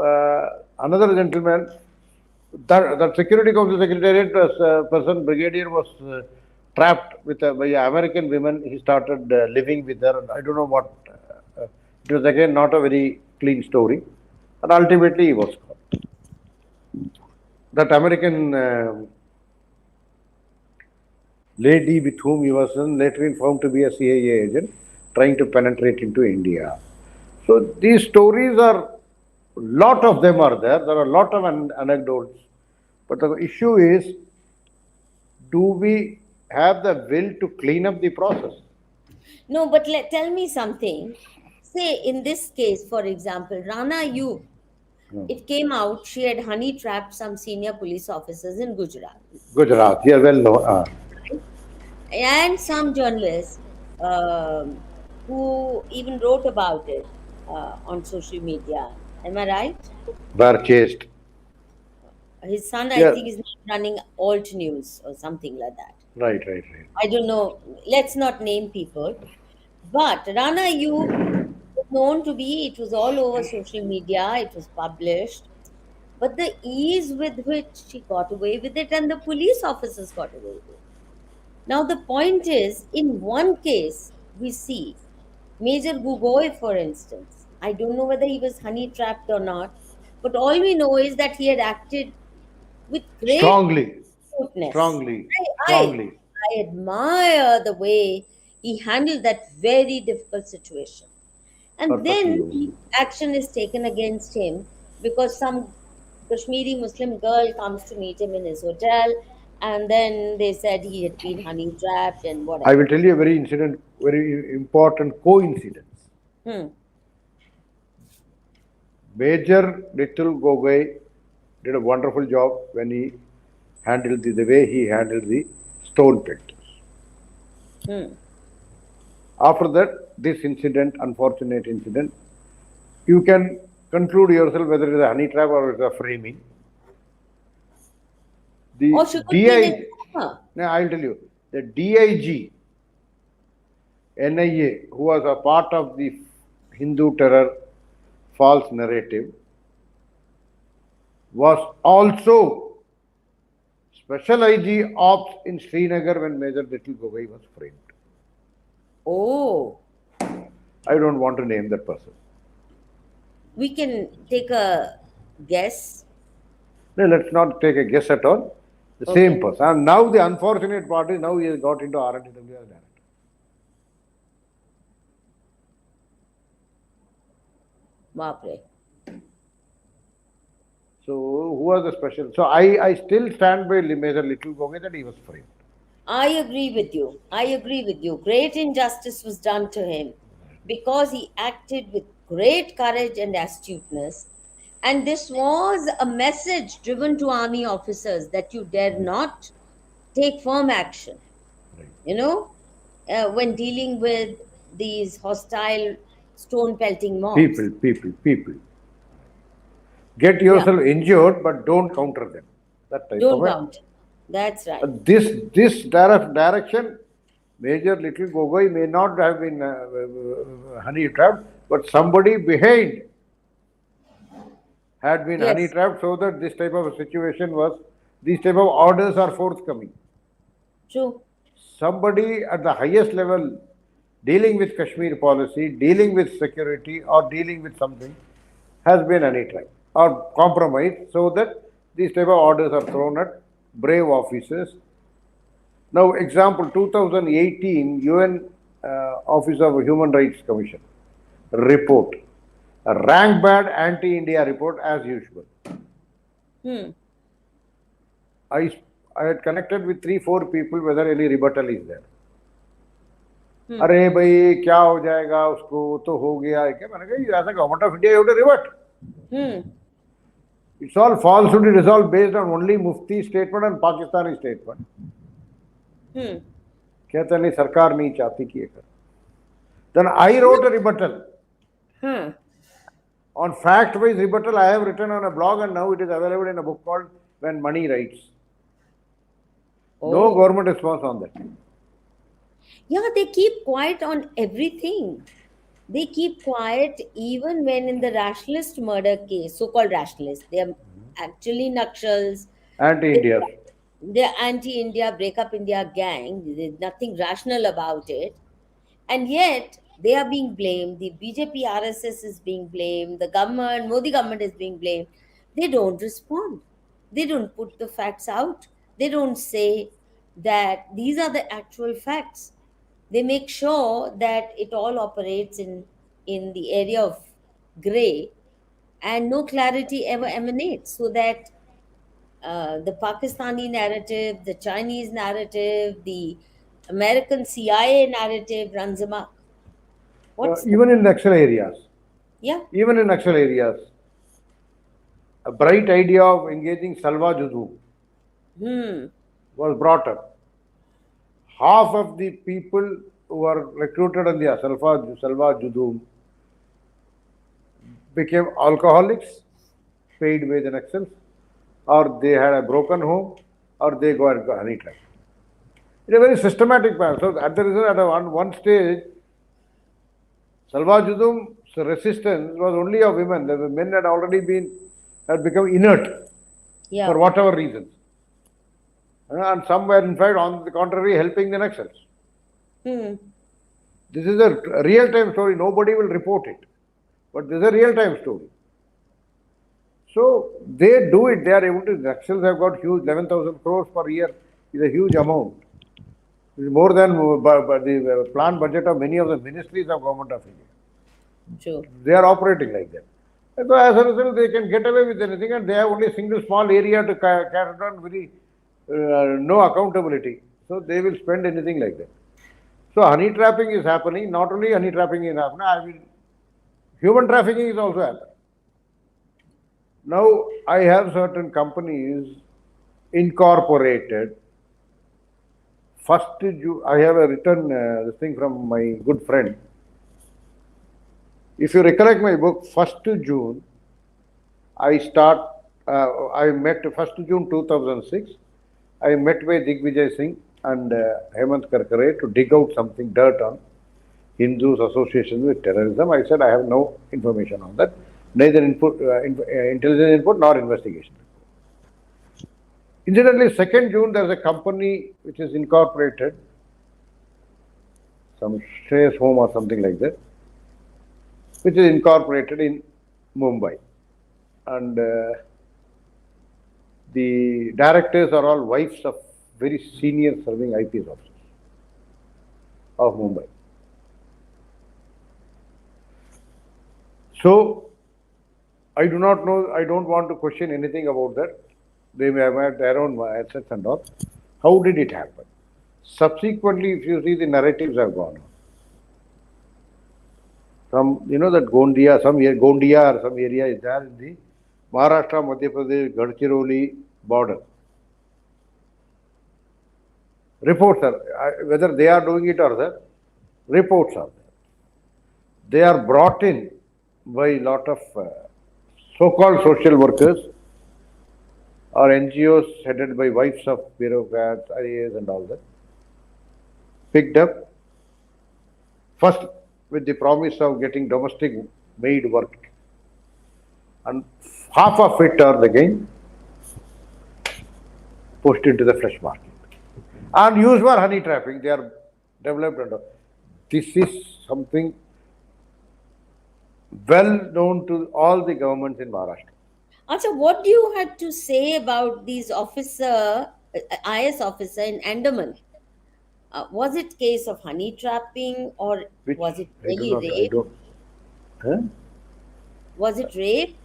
another gentleman, that Security Council Secretariat person, brigadier, was trapped with by American women. He started living with her. I don't know what. It was again not a very clean story, and ultimately he was caught. That American lady with whom he was later been found to be a CIA agent trying to penetrate into India. So these stories are, lot of them are there. There are a lot of anecdotes, but the issue is, do we have the will to clean up the process? No, but tell me something. Say, in this case, for example, Rana Ayub, No. it came out she had honey trapped some senior police officers in Gujarat. Gujarat, yeah, well known. Right? And some journalists who even wrote about it on social media. Am I right? Were chased. His son, I Yeah, think, is now running Alt News or something like that. right, right, right. I don't know. Let's not name people. But Rana Ayub was known to be, it was all over social media, it was published. But the ease with which she got away with it and the police officers got away with it. Now, the point is, in one case, we see Major Gugoi, for instance. I don't know whether he was honey trapped or not, but all we know is that he had acted with great Strongly, astuteness. strongly, I, strongly. I admire the way he handled that very difficult situation. And Perfectly. then the action is taken against him because some Kashmiri Muslim girl comes to meet him in his hotel, and then they said he had been honey trapped and I whatever. will tell you a very important coincidence. Hmm. Major Little Gogoi did a wonderful job when he handled the way he handled the stone pelters. Hmm. After that, this incident, unfortunate incident, you can conclude yourself whether it is a honey trap or it is a framing. Or The she could be an DIG, informer. now I'll tell you, the DIG, NIA, who was a part of the Hindu terror false narrative, was also Special IG Ops in Srinagar when Major Little Gogoi was framed. Oh, I don't want to name that person. we can take a guess. No, let's not take a guess at all. The same Okay. person. And now the unfortunate part is now he has got into R&W as director. Bapre. So who was the special? So I still stand by Major Little Gogoi that he was framed. I agree with you. I agree with you. Great injustice was done to him because he acted with great courage and astuteness. And this was a message driven to army officers that you dare not take firm action, Right. when dealing with these hostile stone pelting mobs. People. Get Yeah, yourself injured, but don't counter them. That type of don't a. count. That's right. This direction, Major Little Gogoi may not have been honey trapped, but somebody behind had been honey Yes, trapped, so that this type of a situation was, these type of orders are forthcoming. true. Somebody at the highest level dealing with Kashmir policy, dealing with security, or dealing with something has been honey trapped or compromised, so that these type of orders are thrown at brave officers. Now, example 2018 UN Office of Human Rights Commission report, a rank bad anti-India report as usual. Hmm. I had connected with 3-4 people whether any rebuttal is there. अरे भाई क्या हो जाएगा उसको तो हो गया है क्या मैंने कहा ऐसा government of India you to revert it's all falsehood. It is all based on only Mufti statement and Pakistani statement. कहते नहीं सरकार नहीं चाहती कि ये कर. Then I wrote a rebuttal. On fact-wise rebuttal I have written on a blog and now it is available in a book called When Money Writes. No government response on that. Yeah, they keep quiet on everything. They keep quiet even when in the rationalist murder case, so-called rationalists, they are actually Nakshals. Anti-India. They're anti-India, break-up India gang. There's nothing rational about it. And yet, they are being blamed. The BJP RSS is being blamed. The government, Modi government is being blamed. They don't respond. They don't put the facts out. They don't say that these are the actual facts. They make sure that it all operates in the area of gray and no clarity ever emanates, so that the Pakistani narrative, the Chinese narrative, the American CIA narrative runs amok. Even in Naxal areas. Yeah. Even in Naxal areas. A bright idea of engaging Salwa Judum was brought up. Half of the people who were recruited in the Salwa Judum became alcoholics, paid wage and Naxals, or they had a broken home, or they go and honey trap. It's a very systematic pattern. So at the result, at one stage, Salwa Judum's resistance was only of women. The men had become inert for whatever reasons. And some were in fact on the contrary helping the Naxals. This is a real-time story. Nobody will report it. But this is a real-time story. So they do it. They are able to. Naxals have got huge 11,000 crores per year is a huge amount. It is more than the planned budget of many of the ministries of Government of India. Sure. They are operating like that. And so as a result, they can get away with anything, and they have only a single small area to carry on very no accountability. So they will spend anything like that. So honey trapping is happening. Not only honey trapping is happening, human trafficking is also happening. Now I have certain companies incorporated. First, I have a written this thing from my good friend. If you recollect my book, 1st June, I met 1st June 2006. I met with Digvijay Singh and Hemant Karkare to dig out something, dirt on Hindus' association with terrorism. I said I have no information on that, neither intelligence input nor investigation. Incidentally, 2nd June, there is a company which is incorporated, some Shreyas Home or something like that, which is incorporated in Mumbai. And the directors are all wives of very senior serving IPS officers of Mumbai. So, I do not know, I don't want to question anything about that. They may have had their own assets and all. How did it happen? Subsequently, if you see, the narratives have gone on. Some, that Gondia, Gondia or some area is there in the Maharashtra, Madhya Pradesh, Gadchiroli border. Reports are, whether they are doing it or that, reports are there. They are brought in by a lot of so-called social workers or NGOs headed by wives of bureaucrats, IAS and all that, picked up, first with the promise of getting domestic maid work, and half of it are again pushed into the flesh market and used for honey trapping. They are developed under. This is something well known to all the governments in Maharashtra. Also, what do you have to say about these IS officer in Andaman? Was it case of honey trapping, or Which was it I do really not, I rape? don't. Huh? Was it rape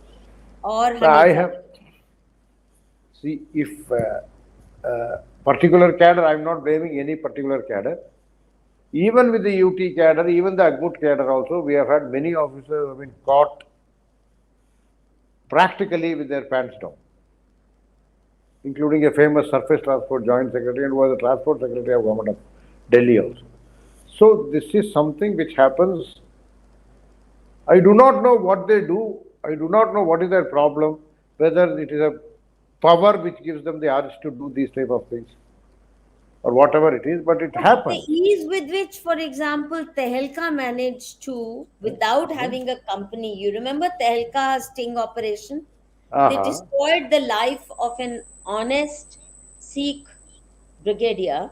or But honey I trapping? have, see, if particular cadre, I'm not blaming any particular cadre. Even with the UT cadre, even the Agbut cadre also, we have had many officers who have been caught practically with their pants down, including a famous surface transport joint secretary and was the transport secretary of government of Delhi also. So this is something which happens. I do not know what they do. I do not know what is their problem, whether it is a power which gives them the urge to do these type of things or whatever it is, but it No, but the happens. ease with which, for example, Tehelka managed to, without having a company, you remember Tehelka sting operation? They Uh-huh. destroyed the life of an honest Sikh brigadier,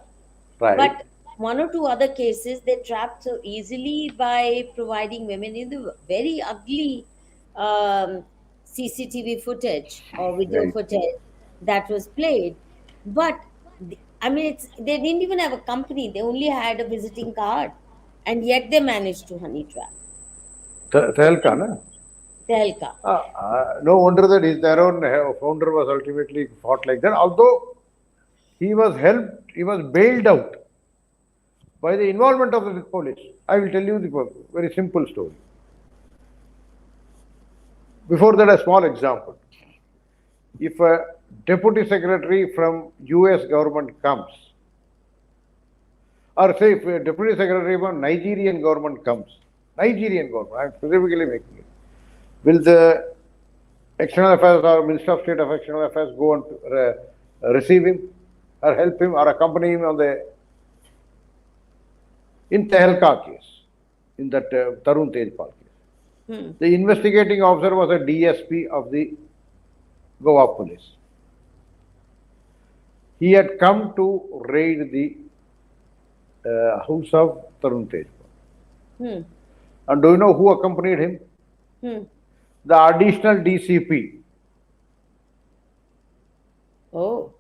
Right. but one or two other cases they trapped so easily by providing women in the very ugly CCTV footage or video Right. footage that was played. But I mean, they didn't even have a company; they only had a visiting card, and yet they managed to honey trap. Tehelka, na? Tehelka. No wonder that their own founder was ultimately fought like that. Although he was helped, he was bailed out by the involvement of the police. I will tell you the very simple story. Before that, a small example. If a deputy secretary from US government comes, or say if a deputy secretary from Nigerian government comes, Nigerian government, I am specifically making it, will the External Affairs or Minister of State of External Affairs go and receive him or help him or accompany him on the, in Tehelka case, in that Tarun Tejpal case. The investigating officer was a DSP of the Goa police. He had come to raid the house of Tarun Tejpal. And do you know who accompanied him? The additional DCP. Oh.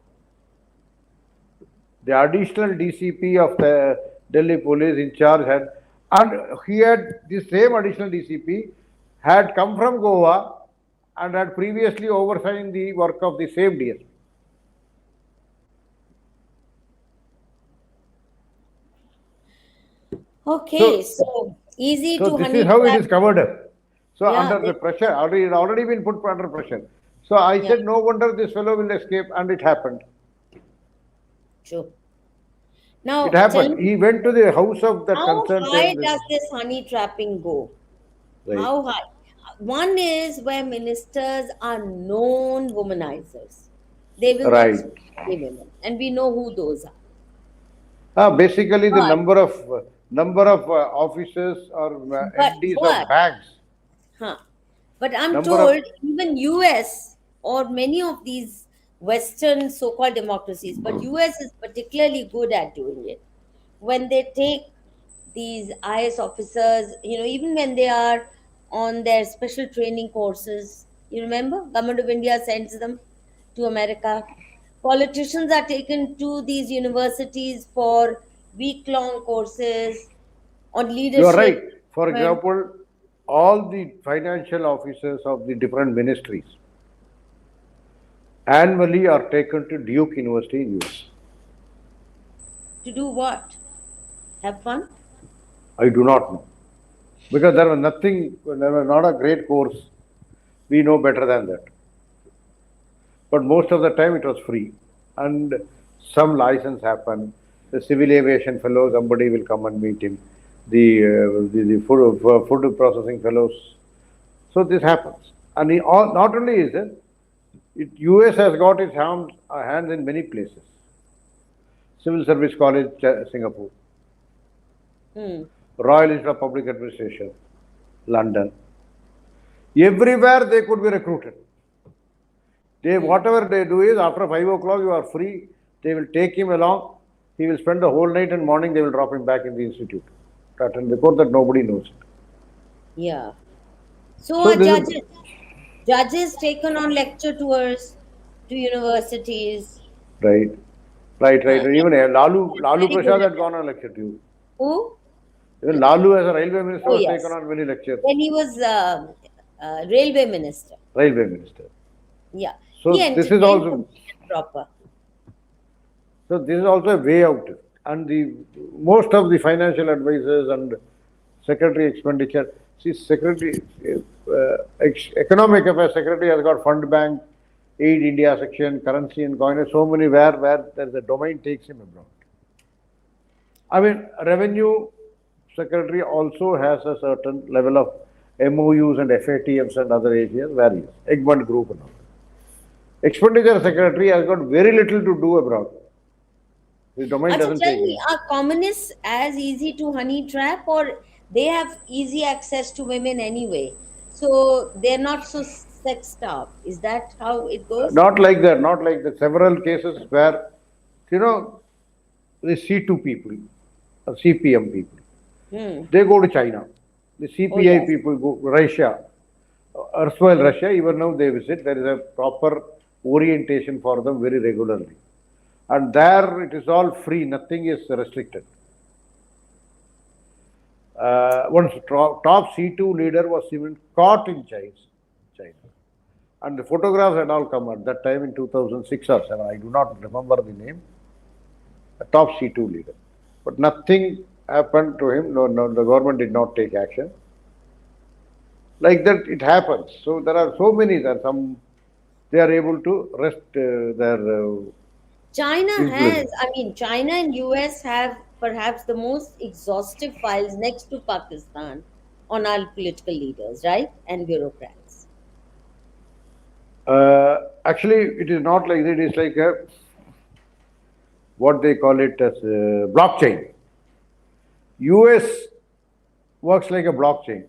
The additional DCP of the Delhi police in charge had, and he had, the same additional DCP had come from Goa and had previously overseen the work of the same DSP. Okay, so easy So to this is honey how it trap. is covered up. So Yeah, under the pressure, already it had already been put under pressure. So I yeah, said, no wonder this fellow will escape, and it happened. true. It Now, tell happened. me, He went to the house of that how concerned high terrorist. does this honey trapping go? Right. How high? One is where ministers are known womanizers. They will not Right. speak to any women, and we know who those are. Basically, the But, number of officers or MDs of but, banks, huh? But I'm number of told even US or many of these Western so-called democracies, but US is particularly good at doing it. When they take these IS officers, even when they are on their special training courses, you remember, Government of India sends them to America. Politicians are taken to these universities for week-long courses on you are right. leadership. For When example, all the financial officers of the different ministries annually are taken to Duke University in US. to do what? Have fun? I do not know because there was nothing. There was not a great course. We know better than that. But most of the time it was free, and some license happened. The civil aviation fellow, somebody will come and meet him. The food processing fellows. So this happens, and not only is it, US has got its hands in many places. Civil Service College, Singapore, Hmm. Royal Institute of Public Administration, London. Everywhere they could be recruited. Whatever they do is after 5 o'clock you are free. They will take him along. He will spend the whole night and morning they will drop him back in the institute. That and report that nobody knows it. Yeah. So So are this judges. is Judges taken on lecture tours to universities. right. Right. Even Lalu very good Prasad at had gone on lecture to you. Who? Even Lalu as a railway minister Oh, was taken yes. on many lectures. When he was railway minister. Railway minister. Yeah. So He this is entertained also proper. a way out. And the most of the financial advisors and secretary expenditure. See, secretary economic affairs secretary has got fund bank, aid India section, currency and coinage, so many where there's a domain takes him abroad. I mean, revenue secretary also has a certain level of MOUs and FATFs and other areas, various Egmont group and all. Expenditure secretary has got very little to do abroad. His domain Acha, doesn't tell take me, him. are communists as easy to honey trap, or they have easy access to women anyway? So they're not so sex starved. Is that how it goes? Not like that, not like that. Several cases where, you know, the C2 people, CPM people, Hmm. they go to China. The Oh, CPI yes. people go to Russia. Erstwhile Russia, even now they visit. There is a proper orientation for them very regularly. And there it is all free, nothing is restricted. One top C2 leader was even caught in China. And the photographs had all come at that time in 2006 or 7. I do not remember the name. A top C2 leader. But nothing happened to him. No, the government did not take action. Like that, it happens. So there are so many. They are able to rest their China has, influence. I mean, China and US have perhaps the most exhaustive files next to Pakistan on our political leaders, right? And bureaucrats. Actually, it is not like that. It is like what they call it as blockchain. US works like a blockchain.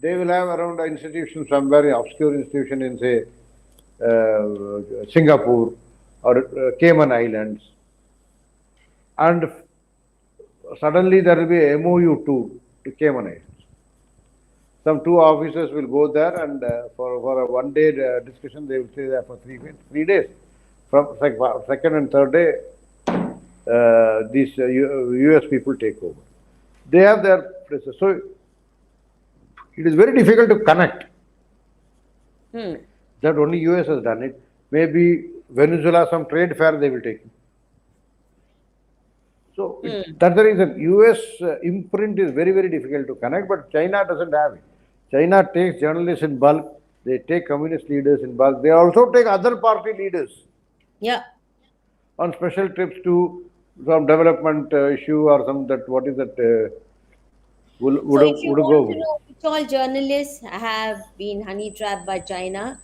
They will have around an institution somewhere, an obscure institution in, say, Singapore or Cayman Islands, and suddenly there will be a MOU to Cayman Islands. Some two officers will go there, and for a one-day discussion, they will stay there for 3 days. From second and third day, these US people take over. They have their places. So it is very difficult to connect. That only US has done it. Maybe Venezuela, some trade fair, they will take it. So that's the reason. US imprint is very, very difficult to connect, but China doesn't have it. China takes journalists in bulk, they take communist leaders in bulk, they also take other party leaders. Yeah. On special trips to some development issue or some that, what is that? So if you want to go. know which all journalists have been honey trapped by China,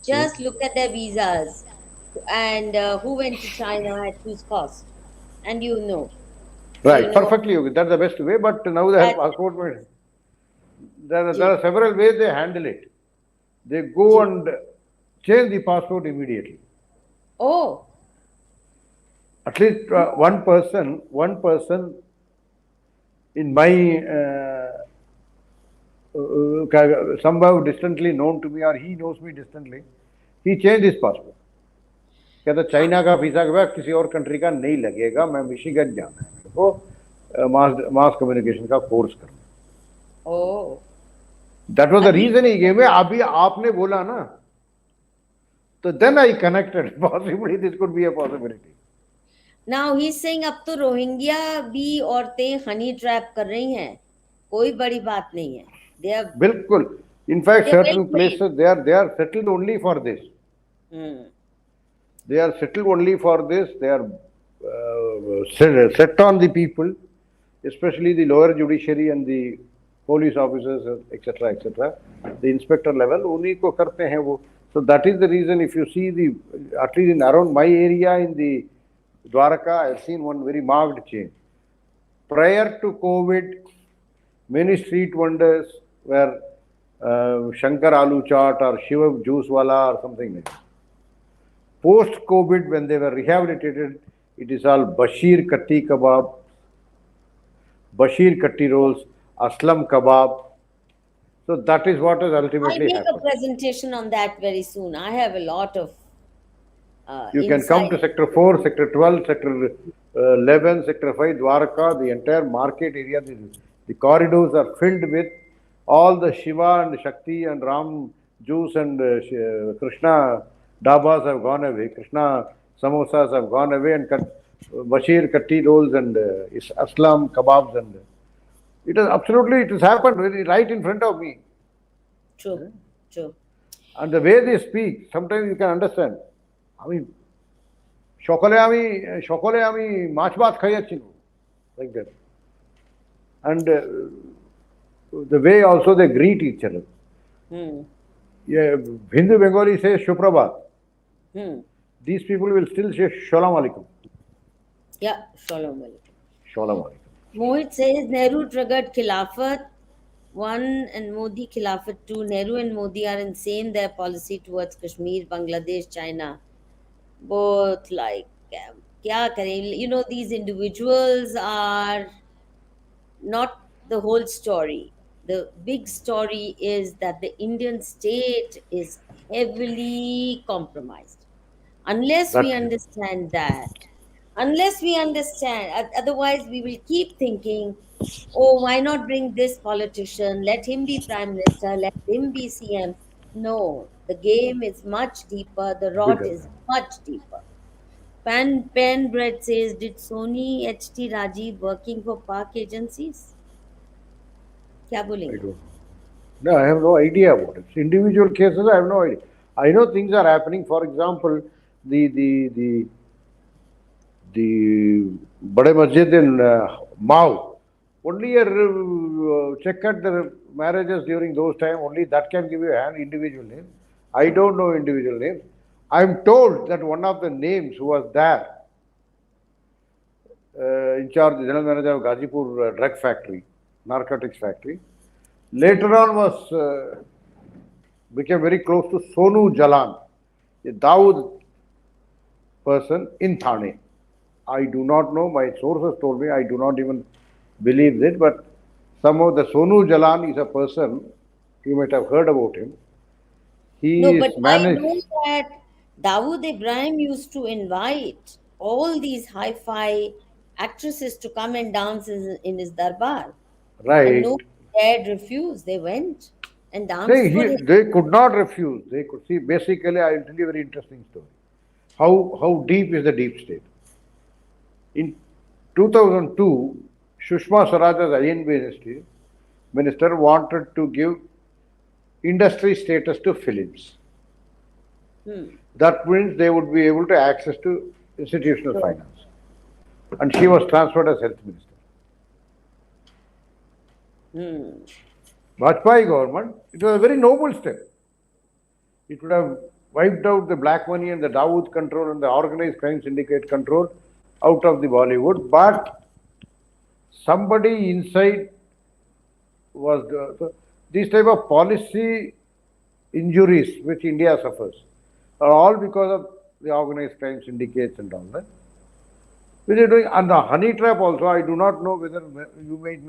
just look at their visas and who went to China at whose cost, and you know. So Right, perfectly okay. That's the best way. But now they have passport. There are several ways they handle it. They go and change the passport immediately. Oh. At least one person in my somehow distantly known to me, or he knows me distantly, he changed his passport. कहता China का visa के बाद किसी और country का नहीं लगेगा, मैं मिशिगन जाना है मेरे को मास कम्युनिकेशन का कोर्स करना. Oh. That was the reason he gave me. अभी आपने बोला ना, तो then I connected. Possibly this could be a possibility. Now he's saying अब तो रोहिंग्या भी औरतें हनी ट्रैप कर रही हैं, कोई बड़ी बात नहीं है. They are बिल्कुल. In fact, certain places they are settled only for this. They are settled only for this. They are set on the people, especially the lower judiciary and the police officers, etc., etc. The inspector level, उन्हीं को करते हैं वो. So that is the reason. If you see at least in around my area in the Dwarka, I have seen one very marked change. Prior to COVID, many street vendors were Shankar Aloo Chaat or Shiva Juice Wala or something like that. Post-COVID, when they were rehabilitated, it is all Bashir Katti Kebab, Bashir Katti rolls, Aslam Kebab. So that is what has ultimately happened. I'll make a presentation on that very soon. I have a lot of You can come to Sector 4, Sector 12, Sector 11, Sector 5, Dwarka, the entire market area, the corridors are filled with all the Shiva and Shakti and Ram juice and Krishna dabas have gone away, Krishna samosas have gone away, and Bashir Katti rolls and Aslam kebabs, and it has happened right in front of me. True, true. And the way they speak, sometimes you can understand. I mean, সকলে আমি মাছ ভাত খাইয়াছি, like that. And the way also they greet each other. Yeah, Hindu Bengali says Shuprabhat. These people will still say Shalom Alaikum. Yeah, Shalom Alaikum. Shalom Alaikum. Mohit says Nehru triggered Khilafat 1 and Modi Khilafat 2. Nehru and Modi are insane. Their policy towards Kashmir, Bangladesh, China, both like, kya kare? You know, these individuals are not the whole story. The big story is that the Indian state is heavily compromised. Unless we understand that, otherwise we will keep thinking, oh, why not bring this politician? Let him be prime minister, let him be CM. No, the game is much deeper, the rot is much deeper. Penbread says, did Sony HT Rajiv working for Pak agencies? Kya bolenge? No, I have no idea about it. Individual cases, I have no idea. I know things are happening. For example, the Bade Masjid in Mao. Only check at the marriages during those times. Only that can give you an individual name. I don't know individual names. I am told that one of the names who was there, in charge, the general manager of Gazipur drug factory, narcotics factory, later on became very close to Sonu Jalan, a Dawood person in Thane. I do not know, my sources told me, I do not even believe it, but somehow the Sonu Jalan is a person, you might have heard about him. No, but I know that Dawood Ibrahim used to invite all these hi-fi actresses to come and dance in his darbar. Right. And nobody dared refuse. They went and danced for him. They could not refuse. They could see. Basically, I will tell you a very interesting story. How deep is the deep state? In 2002, Sushma Swaraj as INB minister wanted to give industry status to films. That means they would be able to access to institutional finance. And she was transferred as health minister. Vajpayee government, it was a very noble step. It would have wiped out the black money and the Dawood control and the organized crime syndicate control out of the Bollywood, but somebody inside was these type of policy injuries which India suffers are all because of the organized crime syndicates and all that. Which are doing, and the honey trap also, I do not know whether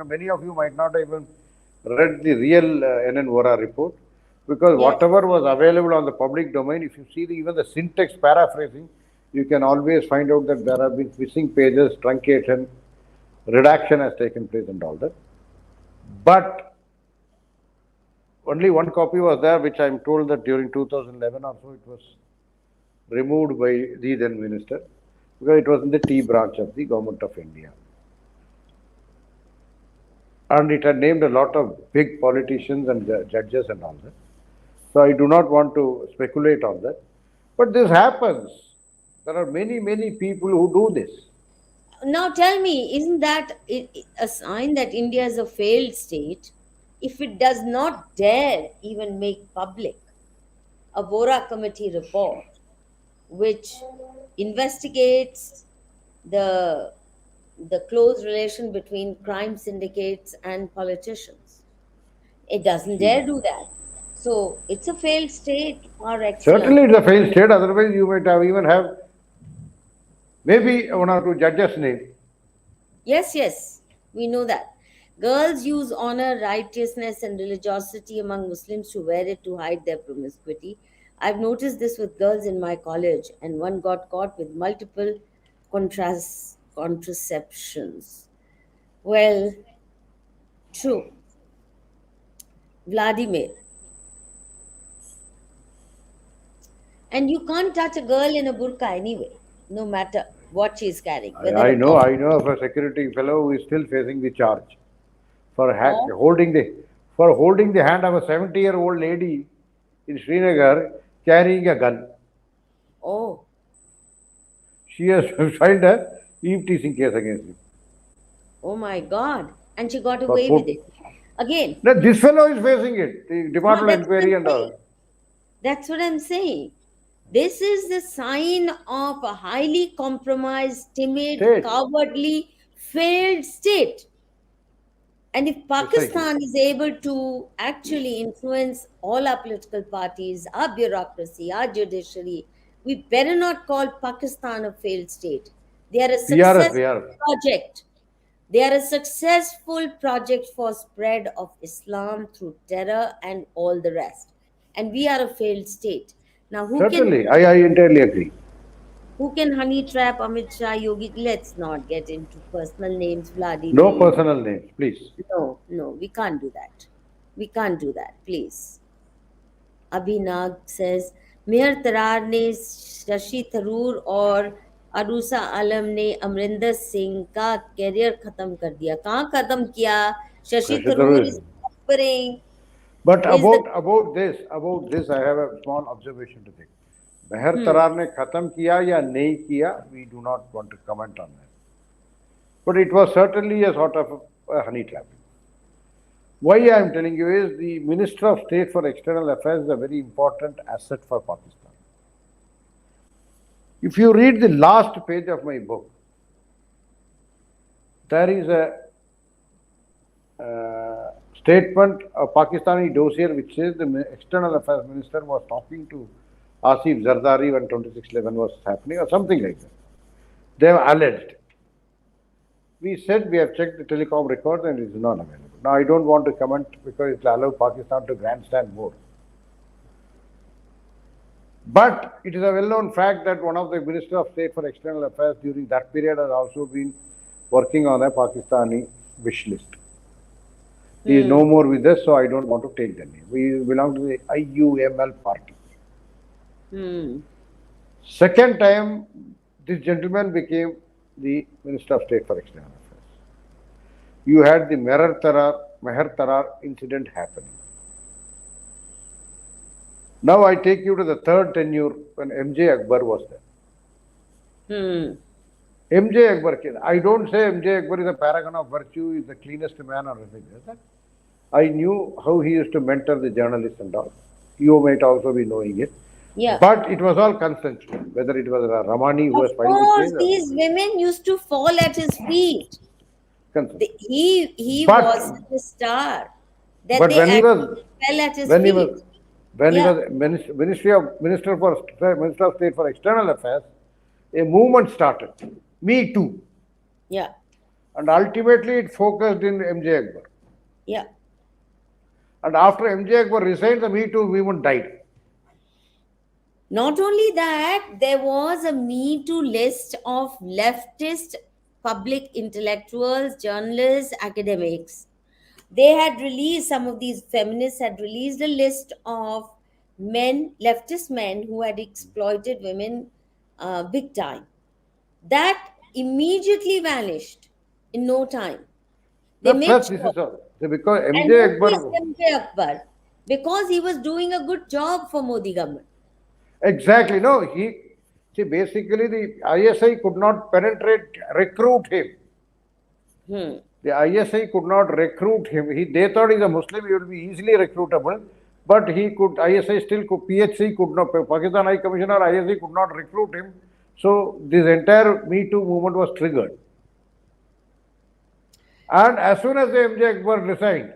many of you might not even read the real NN Vora report, because whatever was available on the public domain, if you see even the syntax paraphrasing, you can always find out that there have been missing pages, truncation, redaction has taken place and all that. But only one copy was there, which I am told that during 2011 or so it was removed by the then minister, because it was in the T branch of the Government of India. And it had named a lot of big politicians and judges and all that. So I do not want to speculate on that. But this happens. There are many, many people who do this. Now tell me, isn't that a sign that India is a failed state if it does not dare even make public a Vora committee report which investigates the close relation between crime syndicates and politicians? It doesn't dare do that. So it's a failed state par excellence. Certainly it's a failed state, otherwise you might have even have maybe one or two judges' name. Yes, we know that. Girls use honor, righteousness, and religiosity among Muslims to wear it to hide their promiscuity. I've noticed this with girls in my college, and one got caught with multiple contraceptions. Well, true. Vladimir. And you can't touch a girl in a burqa anyway, no matter what she's carrying, whether a bomb I know of a security fellow who is still facing the charge for or. holding the hand of a 70-year-old lady in Srinagar carrying a gun. Oh, She has filed a eve teasing case against him. oh my God. And she got For away with put, it. Again, now this fellow is facing it, the no, departmental that's what I'm inquiry and saying. all. That's what I'm saying. This is the sign of a highly compromised, timid, State, cowardly, failed state. And if precisely. Pakistan is able to actually influence all our political parties, our bureaucracy, our judiciary, we better not call Pakistan a failed state. They are a PRS, successful PRS. project. They are a successful project for spread of Islam through terror and all the rest. And we are a failed state. Now, Certainly, I entirely agree. who can honey trap Amit Shah, Yogi? Let's not get into personal names, No Vladimir. personal names, please. No, no, we can't do that. We can't do that, please. Abhinag says, mayor Tarar ने शशि थरूर और अरूसा आलम ने अमरिंदर सिंह का career खत्म कर दिया. कहाँ खत्म किया? Shashi Tharoor is prospering. But Is the about this, I have a small observation to make. Meher hmm, Tarar ने खत्म किया या नहीं किया, we do not want to comment on that. But it was certainly a sort of a honey trapping. Why I am telling you is the Minister of State for External Affairs is a very important asset for Pakistan. If you read the last page of my book, there is a statement, a Pakistani dossier, which says the External Affairs Minister was talking to Asif Zardari when 2611 was happening, or something like that. They have alleged. We said we have checked the telecom records and it is not available. Now, I don't want to comment because it will allow Pakistan to grandstand more. But it is a well-known fact that one of the Minister of State for External Affairs during that period has also been working on a Pakistani wish list. He is no more with us, so I don't want to take the name. We belong to the IUML party. Second time, this gentleman became the Minister of State for External Affairs. You had the Meher Tarar incident happening. Now I take you to the third tenure when MJ Akbar was there. MJ Akbar, I don't say MJ Akbar is a paragon of virtue, is the cleanest man or anything like that. I knew how he used to mentor the journalists and all. You might also be knowing it. yeah. But it was all consensual, whether it was Ramani who Of was filed the course, case. these women used to fall at his feet. Consensual. He But- was such a star that But they when he was actually fell at his when he feet. was when Yeah. he was Minister of State for External Affairs, a movement started. Me too. Yeah, And ultimately it focused in MJ Akbar. yeah. And after MJ Akbar resigned, the Me Too movement died. Not only that, there was a Me Too list of leftist public intellectuals, journalists, academics. They had released, some of these feminists had released a list of men, leftist men who had exploited women big time. That immediately vanished in no time. They Now, made plus, this sure. is all. Because And MJ who is Akbar, MJ Akbar? Because he was doing a good job for Modi government. exactly, no, basically the ISI could not recruit him. The ISI could not recruit him. They thought he's a Muslim, he would be easily recruitable, but ISI still could, PHC could not, Pakistan High Commissioner, ISI could not recruit him. So this entire Me Too movement was triggered. And as soon as the MJ Akbar resigned,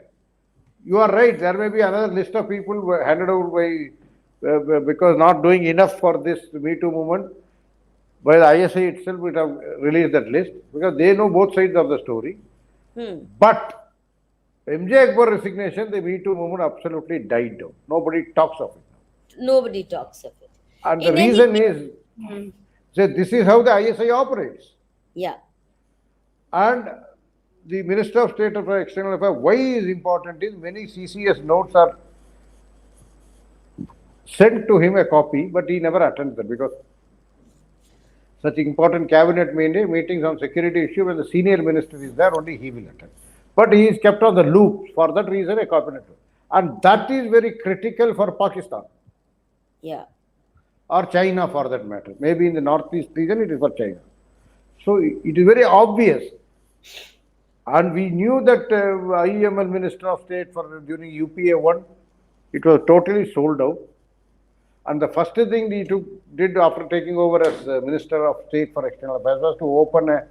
you are right, there may be another list of people handed over by, because not doing enough for this Me Too movement. By the ISI itself, it have released that list because they know both sides of the story. But MJ Akbar resignation, the Me Too movement absolutely died down. Nobody talks of it now. Nobody talks of it. And the In any reason case, is that this is how the ISI operates. yeah, And the Minister of State for External Affairs, why is important is many CCS notes are sent to him a copy, but he never attends them because such important cabinet meetings on security issue, when the senior minister is there, only he will attend. But he is kept on the loop. For that reason, a cabinet. And that is very critical for Pakistan. yeah. Or China for that matter. Maybe in the northeast region, it is for China. So it is very obvious. And we knew that IEML Minister of State for during UPA 1, it was totally sold out. And the first thing he did after taking over as Minister of State for External Affairs was to open a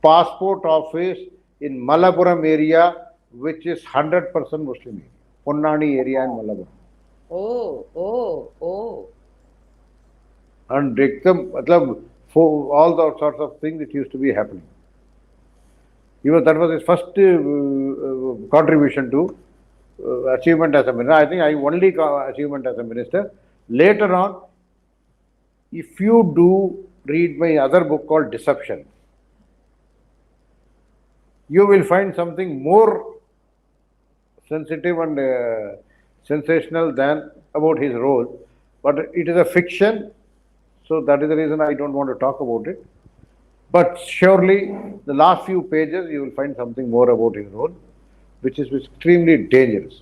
passport office in Malapuram area, which is 100% Muslim area. Ponnani area in Malapuram. Oh. And for all the sorts of things that used to be happening. That was his first contribution to achievement as a minister. I think I only achievement as a minister. Later on, if you do read my other book called Deception, you will find something more sensitive and sensational than about his role. But it is a fiction, so that is the reason I don't want to talk about it. But surely, the last few pages, you will find something more about his role, which is extremely dangerous.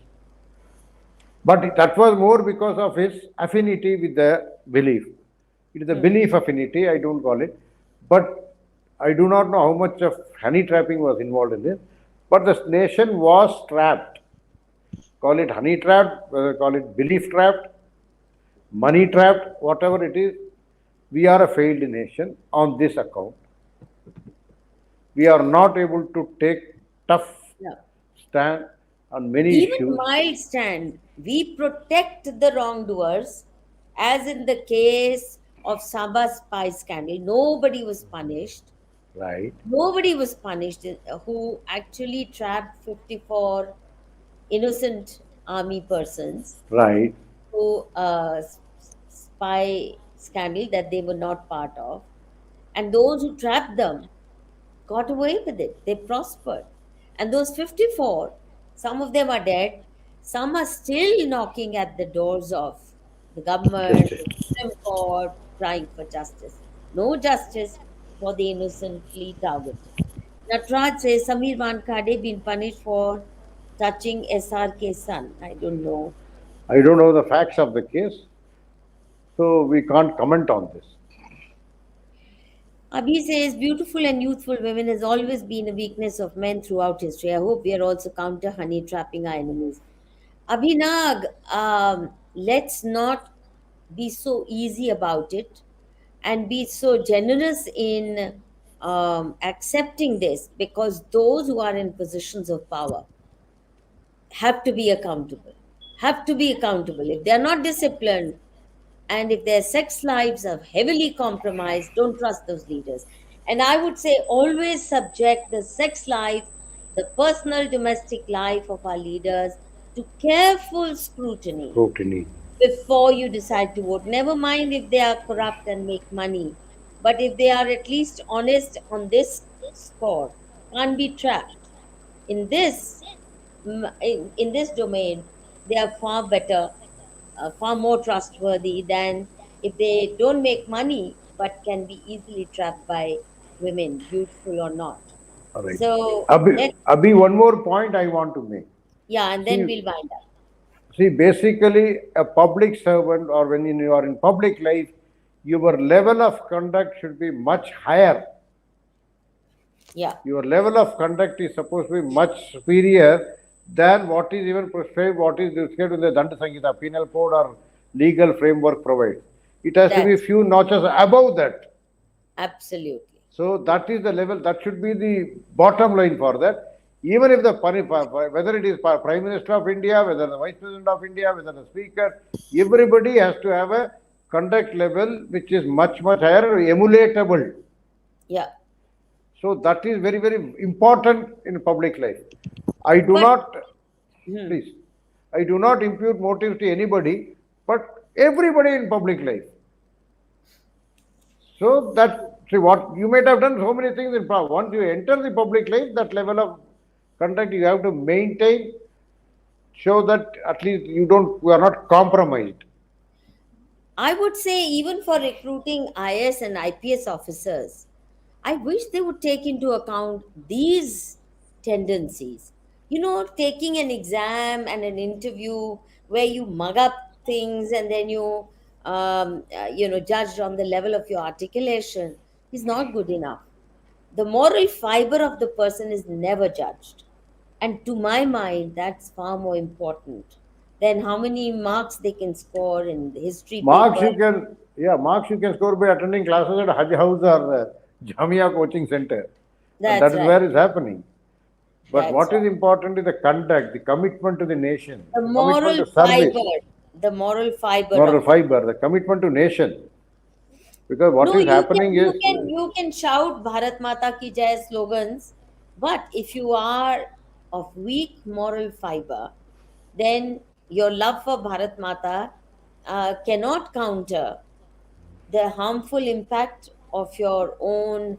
But that was more because of his affinity with the belief. It is a belief affinity, I don't call it. But I do not know how much of honey trapping was involved in this. But the nation was trapped. Call it honey trapped, call it belief trapped, money trapped, whatever it is. We are a failed nation on this account. We are not able to take tough stand on many Even issues. mild stand. We protect the wrongdoers, as in the case of Sabha spy scandal. Nobody was punished. Right. Nobody was punished who actually trapped 54 innocent army persons Right. who spy scandal that they were not part of. And those who trapped them got away with it. They prospered. And those 54, some of them are dead. Some are still knocking at the doors of the government, Justice. the Supreme Court, crying for justice. No justice for the innocently targeted. Natraj says Samir Wankade been punished for touching SRK's son. I don't know. I don't know the facts of the case, so we can't comment on this. Abhi says beautiful and youthful women has always been a weakness of men throughout history. I hope we are also counter honey trapping our enemies. Abhinag, let's not be so easy about it and be so generous in accepting this, because those who are in positions of power have to be accountable. Have to be accountable. If they are not disciplined, and if their sex lives are heavily compromised, don't trust those leaders. And I would say always subject the sex life, the personal domestic life of our leaders to careful scrutiny Scrutiny. before you decide to vote. Never mind if they are corrupt and make money, but if they are at least honest on this score, can't be trapped. In this, in this domain, they are far better, far more trustworthy than if they don't make money but can be easily trapped by women, beautiful or not. All right. So Abhi, one more point I want to make. yeah, and then we'll wind up. See, basically, a public servant, or when you are in public life, your level of conduct should be much higher. Yeah. Your level of conduct is supposed to be much superior than what is even prescribed, what is described in the Danda Sanghita, penal code or legal framework provides. It has to be a few notches above that. Absolutely. So that is the level, that should be the bottom line for that. Even if the, whether it is Prime Minister of India, whether the Vice President of India, whether the Speaker, everybody has to have a conduct level which is much, much higher, emulatable. Yeah. So that is very, very important in public life. I do not, please, I do not impute motives to anybody, but Everybody in public life. So that, see, what you might have done so many things in once you enter the public life, that level of conduct you have to maintain, show that at least you are not compromised. I would say, even for recruiting IS and IPS officers, I wish they would take into account these tendencies. Taking an exam and an interview where you mug up things and then judged on the level of your articulation is not good enough. The moral fiber of the person is never judged. And to my mind, that's far more important than how many marks they can score in the history Marks paper. you can, yeah, marks you can score by attending classes at Hajj House or Jamia coaching center. And that That's is right. where it's happening. But That's what is right. important is the conduct, the commitment to the nation, The the commitment moral to service, fiber, the moral fiber moral of it. fiber, the commitment to nation. Because what No, is you can happening you is, can you can shout Bharat Mata ki Jai slogans, but if you are of weak moral fiber, then your love for Bharat Mata cannot counter the harmful impact of your own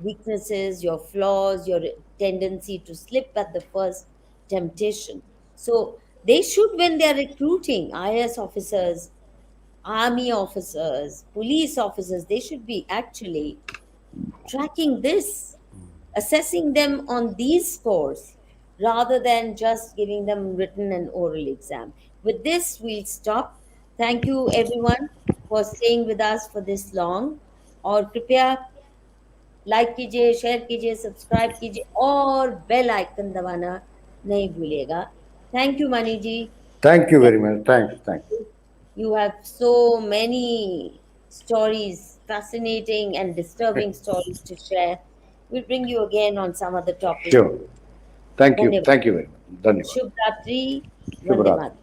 weaknesses, your flaws, your tendency to slip at the first temptation. So they should, when they are recruiting IS officers, army officers, police officers, they should be actually tracking this, assessing them on these scores rather than just giving them written and oral exam. With this, we'll stop. Thank you everyone for staying with us for this long. और कृपया like कीजिए, share कीजिए, subscribe कीजिए और bell icon दबाना नहीं भूलिएगा. Thank you Mani ji. thank you very much. Thanks. You have so many stories, fascinating and disturbing stories to share. We'll bring you again on some other topic. Sure. Thank you. धन्यवाद. Thank you very much. Dhanyavad. शुभ रात्रि. Shubh वंदे Ratri. मातरम.